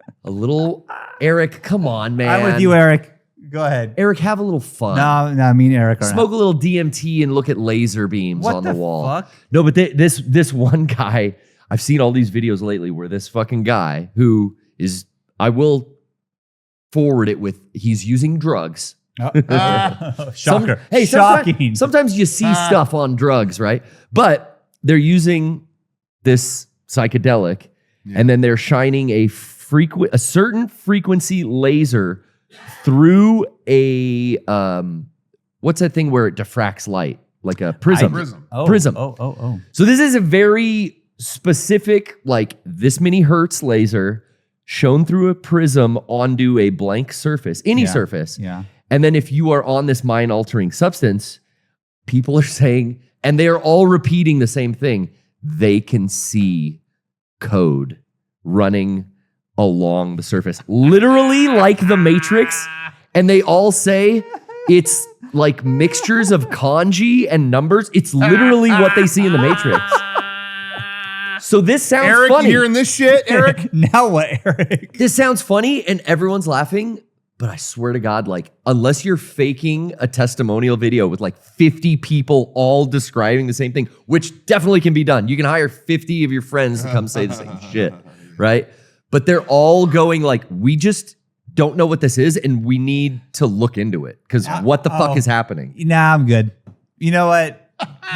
S2: Eric. Come on, man.
S1: I'm with you, Eric. Go ahead.
S2: Eric, have a little fun.
S1: No, me and Eric are
S2: Smoke a little DMT and look at laser beams
S1: What
S2: on the wall.
S1: fuck?
S2: No, but this one guy, I've seen all these videos lately where this fucking guy who is, I will forward it with, he's using drugs.
S1: Shocker.
S2: Shocking. Sometimes you see stuff on drugs, right? But they're using this psychedelic and then they're shining a certain frequency laser through a what's that thing where it diffracts light? Like a prism.
S4: Prism.
S1: Oh,
S2: Prism.
S1: Oh.
S2: So this is a very specific, like this many hertz laser shown through a prism onto a blank surface, any
S1: Yeah.
S2: surface.
S1: Yeah.
S2: And then if you are on this mind-altering substance, people are saying, and they are all repeating the same thing, they can see code running along the surface, literally like the Matrix. And they all say it's like mixtures of kanji and numbers. It's literally what they see in the Matrix. So this sounds
S4: Eric,
S2: funny.
S4: you hearing this shit, Eric?
S1: Now what, Eric?
S2: This sounds funny and everyone's laughing, but I swear to God, like, unless you're faking a testimonial video with like 50 people all describing the same thing, which definitely can be done. You can hire 50 of your friends to come say the same shit, right? But they're all going like, we just don't know what this is and we need to look into it because what the fuck is happening?
S1: Nah, I'm good. You know what?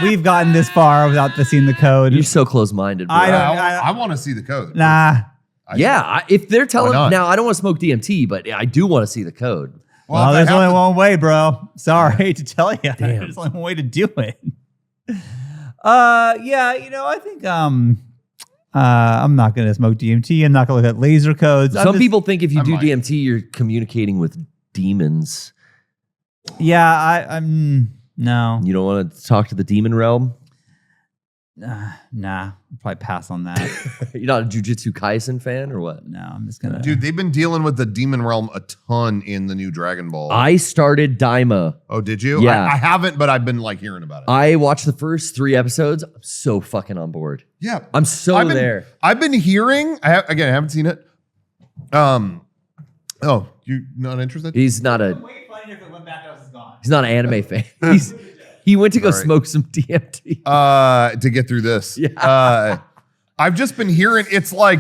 S1: We've gotten this far without seeing the code.
S2: You're so close-minded, bro.
S1: I don't-
S4: I want to see the code.
S1: Nah.
S2: If they're telling,
S4: not?
S2: now I don't want to smoke DMT, but I do want to see the code.
S1: Well,
S4: if I
S1: there's
S4: have
S1: only
S4: to-
S1: one way, bro. Sorry to tell you. There's only one way to do it. Yeah, you know, I think I'm not gonna smoke DMT. I'm not gonna look at laser codes. I'm
S2: Some
S1: just-
S2: people think if you
S4: I
S2: do
S4: might.
S2: DMT, you're communicating with demons.
S1: Yeah, I'm no.
S2: You don't want to talk to the demon realm?
S1: Nah. I'll probably pass on that.
S2: You're not a Jujutsu Kaisen fan or what?
S1: No, I'm just gonna
S4: Dude, they've been dealing with the demon realm a ton in the new Dragon Ball.
S2: I started Daima.
S4: Oh, did you?
S2: Yeah.
S4: I haven't, but I've been like hearing about it.
S2: I watched the first 3 episodes. I'm so fucking on board.
S4: Yeah.
S2: I'm so
S4: I've been,
S2: there.
S4: I've been hearing, again, I haven't seen it. Oh, you not interested?
S2: He's not a
S1: Way funnier if it went back and I was gone.
S2: he's not an anime fan. He went to go
S4: Sorry.
S2: smoke some DMT.
S4: To get through this.
S2: Yeah.
S4: I've just been hearing, it's like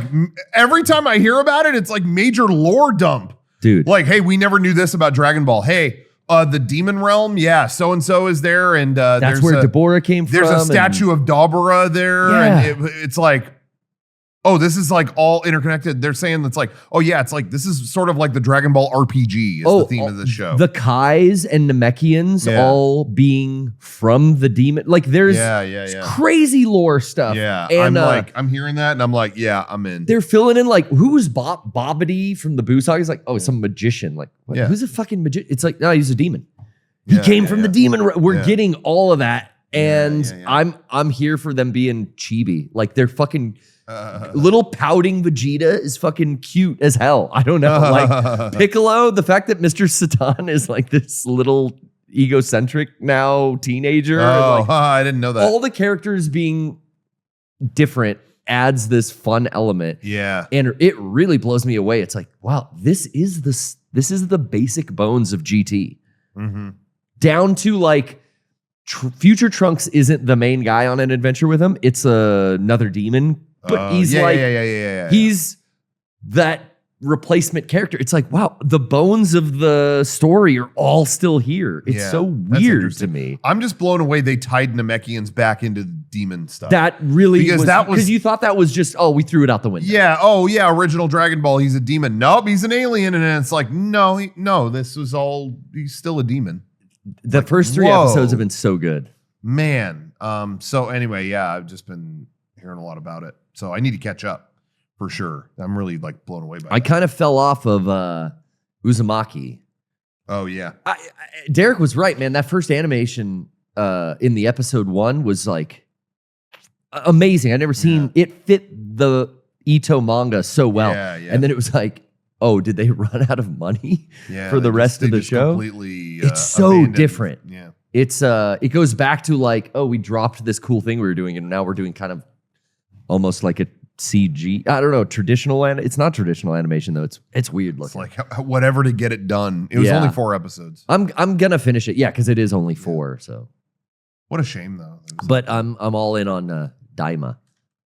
S4: every time I hear about it, it's like major lore dump.
S2: Dude.
S4: Like, hey, we never knew this about Dragon Ball. Hey, the demon realm, yeah, so and so is there, and
S2: That's
S4: there's
S2: where
S4: a,
S2: Deborah came from.
S4: there's a
S2: and-
S4: statue of Dabura there,
S2: Yeah.
S4: and it's like, oh, this is like all interconnected. They're saying that's like, oh yeah, it's like this is sort of like the Dragon Ball RPG is the theme of the show.
S2: The Kais and Namekians
S4: Yeah.
S2: all being from the demon. Like there's
S4: yeah.
S2: crazy lore stuff.
S4: Yeah,
S2: And
S4: I'm hearing that, and I'm like, yeah, I'm in.
S2: they're filling in like, who's Bobbity from the Boo Saga? He's like, oh, some magician. Like, what,
S4: Yeah.
S2: who's a fucking magician? It's like, no, he's a demon. He
S4: Yeah,
S2: came
S4: yeah,
S2: from the
S4: yeah.
S2: demon. We're
S4: Yeah.
S2: getting all of that. And
S4: yeah.
S2: I'm here for them being chibi. Like they're fucking little pouting Vegeta is fucking cute as hell. I don't know. Like Piccolo, the fact that Mr. Satan is like this little egocentric now teenager.
S4: Oh,
S2: like,
S4: I didn't know that.
S2: all the characters being different adds this fun element.
S4: Yeah.
S2: And it really blows me away. It's like, wow, this is the basic bones of GT.
S4: Mm-hmm.
S2: Down to like Future Trunks isn't the main guy on an adventure with him. It's another demon, but he's
S4: yeah.
S2: he's that replacement character. It's like, wow, the bones of the story are all still here. It's
S4: Yeah,
S2: so
S4: that's
S2: weird to
S4: interesting.
S2: me.
S4: I'm just blown away they tied Namekians back into the demon stuff.
S2: That really
S4: Because that was-
S2: because you thought that was just, oh, we threw it out the window.
S4: Yeah. Oh, yeah. Original Dragon Ball. He's a demon. Nope. He's an alien. And then it's like, no. This was all. He's still a demon.
S2: The first 3
S4: whoa.
S2: episodes have been so good.
S4: Man. So anyway, yeah. I've just been hearing a lot about it. So I need to catch up for sure. I'm really like blown away by
S2: I
S4: it.
S2: kind of fell off of Uzumaki.
S4: Oh yeah.
S2: Derek was right, man. That first animation in the episode 1 was like amazing. I never seen it fit the Ito manga so well.
S4: Yeah.
S2: And then it was like, oh, did they run out of money
S4: Yeah.
S2: for the
S4: they
S2: rest of
S4: they
S2: the
S4: just
S2: show?
S4: Completely.
S2: It's so
S4: abandoned.
S2: different.
S4: Yeah.
S2: It's it goes back to like, oh, we dropped this cool thing we were doing, and now we're doing kind of almost like a CG. I don't know, traditional. It's not traditional animation though. It's weird
S4: It's
S2: looking.
S4: like whatever to get it done. It was
S2: Yeah.
S4: only 4 episodes.
S2: I'm gonna finish it, yeah, because it is only 4. So,
S4: What a shame though. It was-
S2: but I'm all in on Daima.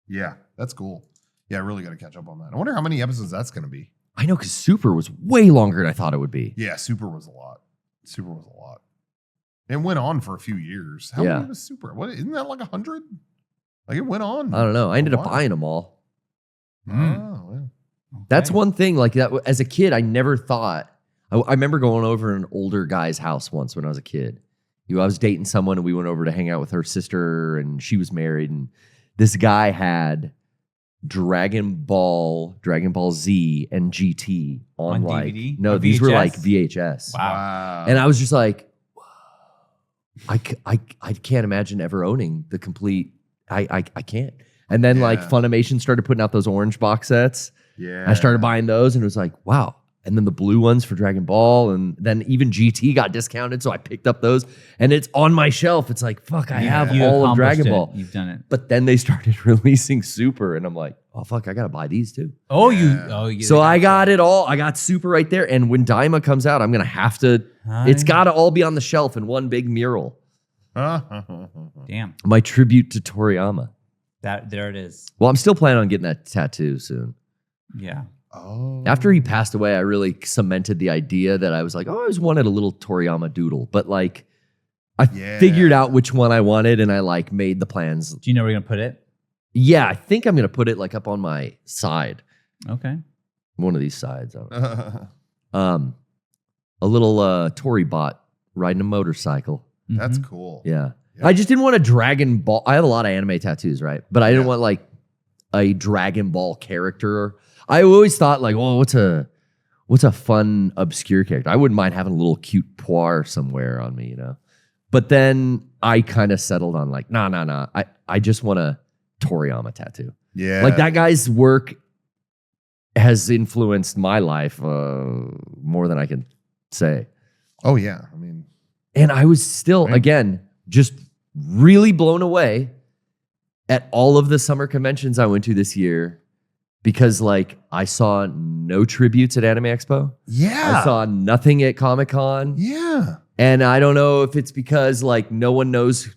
S4: yeah, that's cool. Yeah, I really got to catch up on that. I wonder how many episodes that's going to be.
S2: I know because Super was way longer than I thought it would be.
S4: Yeah, Super was a lot. It went on for a few years. How
S2: Yeah.
S4: many was Super? What isn't that like 100? Like it went on.
S2: I don't know. I ended up
S4: Wow.
S2: buying them all.
S4: Oh, yeah.
S2: That's
S1: Okay.
S2: one thing. Like that, as a kid, I never thought. I remember going over an older guy's house once when I was a kid, I was dating someone and we went over to hang out with her sister and she was married. And this guy had Dragon Ball Z, and GT on like,
S1: DVD?
S2: no,
S1: Or
S2: these were like
S1: VHS?
S2: VHS.
S4: Wow.
S2: And I was just like, I can't imagine ever owning the complete. I can't. And then like
S4: Yeah.
S2: Funimation started putting out those orange box sets.
S4: yeah.
S2: I started buying those, and it was like, wow. And then the blue ones for Dragon Ball, and then even GT got discounted, so I picked up those, and it's on my shelf. It's like, fuck, I have
S1: You
S2: all of
S1: accomplished
S2: Dragon
S1: it.
S2: Ball.
S1: You've done it.
S2: But then they started releasing Super, and I'm like, oh fuck, I gotta buy these too.
S1: You.
S2: So I got it all. I got Super right there, and when Daima comes out, I'm gonna have to. It's got to all be on the shelf in one big mural.
S1: Damn.
S2: My tribute to Toriyama.
S1: There it is.
S2: Well, I'm still planning on getting that tattoo soon.
S1: Yeah.
S4: Oh.
S2: After he passed away, I really cemented the idea that I was like, oh, I always wanted a little Toriyama doodle. But like, I
S4: Yeah.
S2: figured out which one I wanted and I like made the plans.
S1: Do you know where you're gonna put it?
S2: Yeah, I think I'm going to put it like up on my side.
S1: Okay.
S2: One of these sides. A little Tory bot riding a motorcycle.
S4: That's
S1: Mhm.
S4: cool.
S2: Yeah.
S4: Yeah.
S2: I just didn't want a Dragon Ball. I have a lot of anime tattoos, right? But I didn't
S4: Yeah.
S2: want like a Dragon Ball character. I always thought like, well, what's a fun obscure character? I wouldn't mind having a little cute Poir somewhere on me, you know. But then I kind of settled on like, nah. I just want a Toriyama tattoo.
S4: Yeah.
S2: Like that guy's work has influenced my life more than I can say.
S4: Oh yeah. I mean,
S2: And I was still,
S4: Right.
S2: again, just really blown away at all of the summer conventions I went to this year because, like, I saw no tributes at Anime Expo.
S4: yeah.
S2: I saw nothing at Comic Con.
S4: Yeah.
S2: And I don't know if it's because, like, no one knows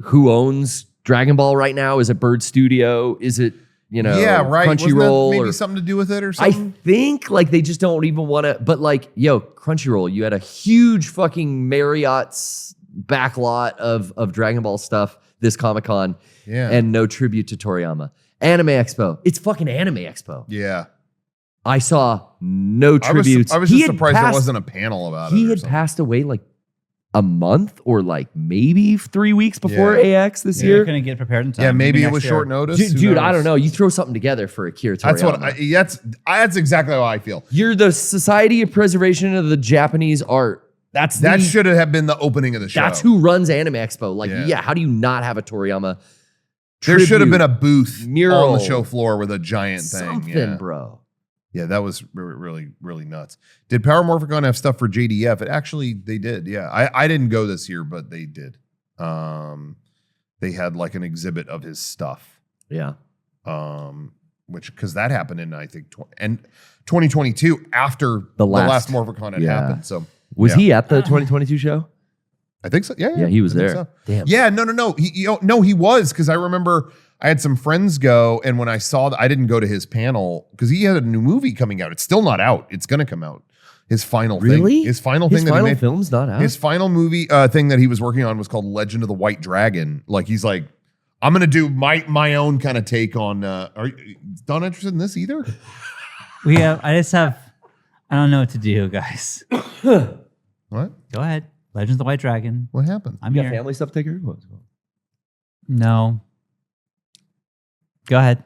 S2: who owns Dragon Ball right now. Is it Bird Studio? Is it, you know,
S4: yeah. Right. Wasn't that
S2: Crunchyroll?
S4: maybe
S2: or-
S4: something to do with it or
S2: I
S4: something.
S2: think like they just don't even want to. But like, yo, Crunchyroll, you had a huge fucking Marriott's backlot of Dragon Ball stuff this Comic Con,
S4: yeah.
S2: and no tribute to Toriyama. Anime Expo, it's fucking Anime Expo.
S4: yeah.
S2: I saw no tributes.
S4: I was
S2: He
S4: just
S2: had
S4: surprised there
S2: passed-
S4: wasn't a panel about it.
S2: He
S4: or
S2: had
S4: something.
S2: passed away like a month or like maybe 3 weeks before
S4: Yeah.
S2: AX this
S1: You're
S2: year.
S1: gonna get prepared in time.
S4: Yeah, maybe it
S1: next
S4: was
S1: year.
S4: short notice.
S2: Dude,
S4: Who
S2: I
S4: knows?
S2: don't know. You throw something together for Akira Toriyama.
S4: That's what. That's exactly how I feel.
S2: You're the Society of Preservation of the Japanese Art. That
S4: Should have been the opening of the show.
S2: That's who runs Anime Expo. Like,
S4: Yeah.
S2: yeah, how do you not have a Toriyama?
S4: There should have
S2: tribute?
S4: been a booth
S2: mural,
S4: on the show floor with a giant
S2: something,
S4: thing. Yeah.
S2: bro.
S4: Yeah, that was really, really nuts. Did Power Morphicon have stuff for JDF? They did. Yeah, I didn't go this year, but they did. They had like an exhibit of his stuff.
S2: Yeah.
S4: Which because that happened in I think 2022 after the last Morphicon had
S2: yeah.
S4: happened. So
S2: Was
S4: yeah.
S2: he at the 2022 show?
S4: I think so. Yeah,
S2: Yeah, he was
S4: I think
S2: there.
S4: so.
S2: Damn.
S4: Yeah, no. He was because I remember I had some friends go, and when I saw that, I didn't go to his panel because he had a new movie coming out. It's still not out. It's going to come out. His final
S2: Really?
S4: thing. His final
S2: His
S4: thing that
S2: final
S4: he made.
S2: film's not out.
S4: His final movie thing that he was working on was called Legend of the White Dragon. Like he's like, I'm gonna do my own kind of take on. Are you not interested in this either?
S1: I don't know what to do, guys.
S4: What?
S1: Go ahead. Legends of the White Dragon.
S4: What happened?
S1: I'm
S2: you
S1: here.
S2: got family stuff to take care of?
S1: No. Go ahead.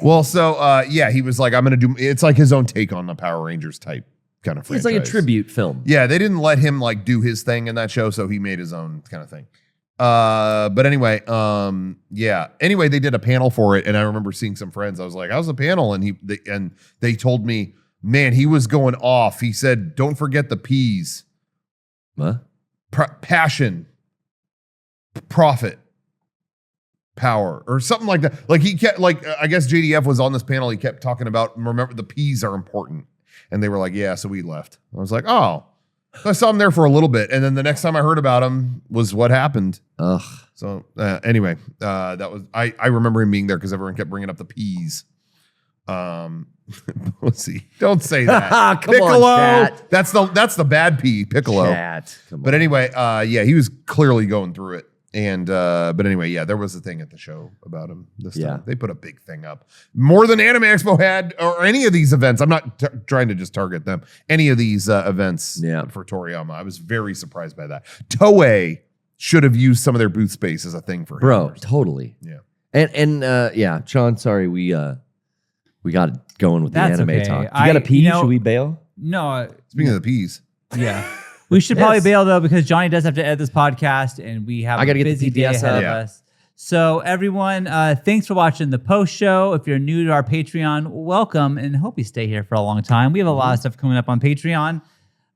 S4: Well, so yeah, he was like, I'm gonna do. It's like his own take on the Power Rangers type kind of
S2: It's
S4: franchise.
S2: like a tribute film.
S4: Yeah, they didn't let him like do his thing in that show, so he made his own kind of thing. But anyway, yeah. Anyway, they did a panel for it, and I remember seeing some friends. I was like, "How's the panel?" And they told me, man, he was going off. He said, "Don't forget the P's:
S2: What?
S4: passion, profit, power," or something like that. Like he kept like I guess JDF was on this panel. He kept talking about remember the P's are important, and they were like, "Yeah." So we left. I was like, "Oh." So I saw him there for a little bit, and then the next time I heard about him was what happened.
S2: Ugh.
S4: So anyway, that was I remember him being there because everyone kept bringing up the P's. Let's see. Don't say that.
S2: Come
S4: Piccolo.
S2: on, chat.
S4: That's the bad P, Piccolo.
S2: Chat. Come
S4: But
S2: on.
S4: anyway, yeah, he was clearly going through it. And but anyway, yeah, there was a thing at the show about him this
S2: Yeah.
S4: time. They put a big thing up. More than Anime Expo had or any of these events. I'm not trying to just target them. Any of these events
S2: Yeah.
S4: for Toriyama. I was very surprised by that. Toei should have used some of their booth space as a thing for him.
S2: Bro, totally.
S4: Yeah.
S2: And yeah, Sean, sorry, we got it going with
S1: That's
S2: the anime
S1: okay.
S2: talk. You got to pee? Should we bail?
S1: No.
S4: Speaking of the peas,
S1: Yeah. We should probably
S2: Yes.
S1: bail though because Johnny does have to edit this podcast and we have
S2: I gotta
S1: a
S2: get the
S1: busy day
S2: TPS
S1: ahead
S2: up.
S1: of
S4: Yeah.
S1: us. So everyone, thanks for watching the post show. If you're new to our Patreon, welcome and hope you stay here for a long time. We have a lot of stuff coming up on Patreon.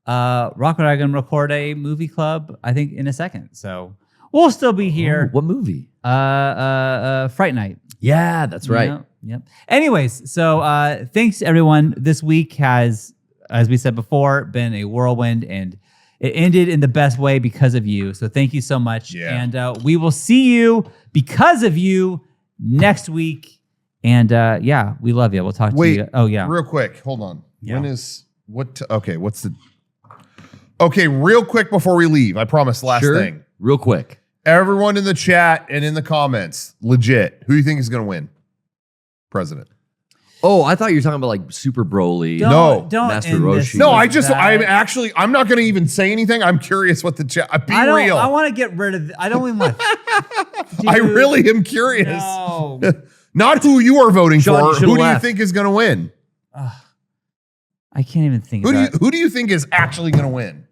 S1: Rock and I are going to record a movie club, I think, in a second. So we'll still be
S2: Ooh,
S1: here.
S2: what movie?
S1: Fright Night.
S2: Yeah, that's right.
S1: Yep. Anyways, so thanks everyone. This week has, as we said before, been a whirlwind and it ended in the best way because of you. So thank you so much.
S4: Yeah.
S1: And we will see you because of you next week. And yeah, we love you. We'll talk to
S4: Wait,
S1: you. Oh, yeah.
S4: real quick, hold on.
S1: Yeah.
S4: When is okay? What's the? Okay, real quick before we leave, I promise. Last
S2: Sure.
S4: thing,
S2: Real quick.
S4: everyone in the chat and in the comments, legit. Who do you think is going to win? President.
S2: Oh, I thought you were talking about like Super Broly.
S1: Don't
S2: Master
S1: end this
S2: Roshi.
S4: No,
S1: with
S4: I just,
S1: that.
S4: I'm not going to even say anything. I'm curious what the chat. Be
S1: I don't,
S4: real.
S1: I want to get rid of. I don't even want.
S4: I
S1: Dude,
S4: really am curious.
S1: No.
S4: Not who you are voting
S2: Sean, you
S4: for.
S2: should've
S4: Who do you
S2: laughed.
S4: think is going to win?
S1: I can't even think.
S4: Who do
S1: about
S4: you think is actually going to win?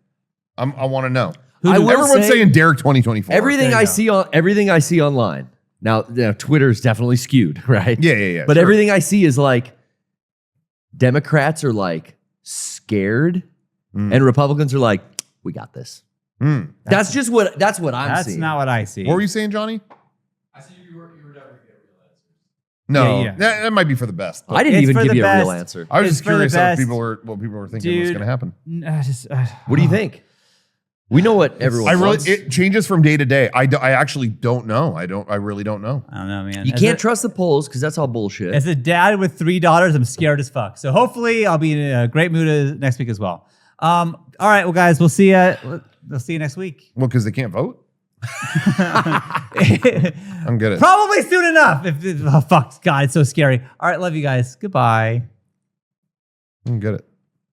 S4: I want to know.
S2: I will
S4: Everyone's
S2: say-
S4: saying Derek 2024.
S2: Everything
S1: There
S2: I
S1: you go.
S2: see on online. Now, Twitter is definitely skewed, right?
S4: Yeah.
S2: But
S4: sure.
S2: everything I see is like Democrats are like scared, and Republicans are like, we got this.
S4: Hmm.
S2: That's what I'm
S1: That's
S2: seeing.
S1: not what I see.
S4: What were you saying, Johnny?
S5: I said you were never gonna get real answers.
S4: No,
S1: Yeah.
S4: That might be for the best. but
S2: I didn't
S1: It's
S2: even
S1: for
S2: give
S1: the
S2: you a real
S1: best.
S2: answer.
S4: I was
S1: It's
S4: just
S1: for the
S4: curious what
S1: best.
S4: people were thinking was
S1: Dude.
S4: going to happen.
S2: What do you think? We know what everyone wants.
S4: It changes from day to day. I actually don't know. I really don't know.
S1: I don't know, man.
S2: You can't trust the polls because that's all bullshit.
S1: As a dad with 3 daughters, I'm scared as fuck. So hopefully, I'll be in a great mood next week as well. All right, well, guys, we'll see you. We'll see you next week.
S4: Well, because they can't vote. I'm good at it.
S1: Probably soon enough. Oh, fuck, God, it's so scary. All right, love you guys. Goodbye.
S4: I'm good at it.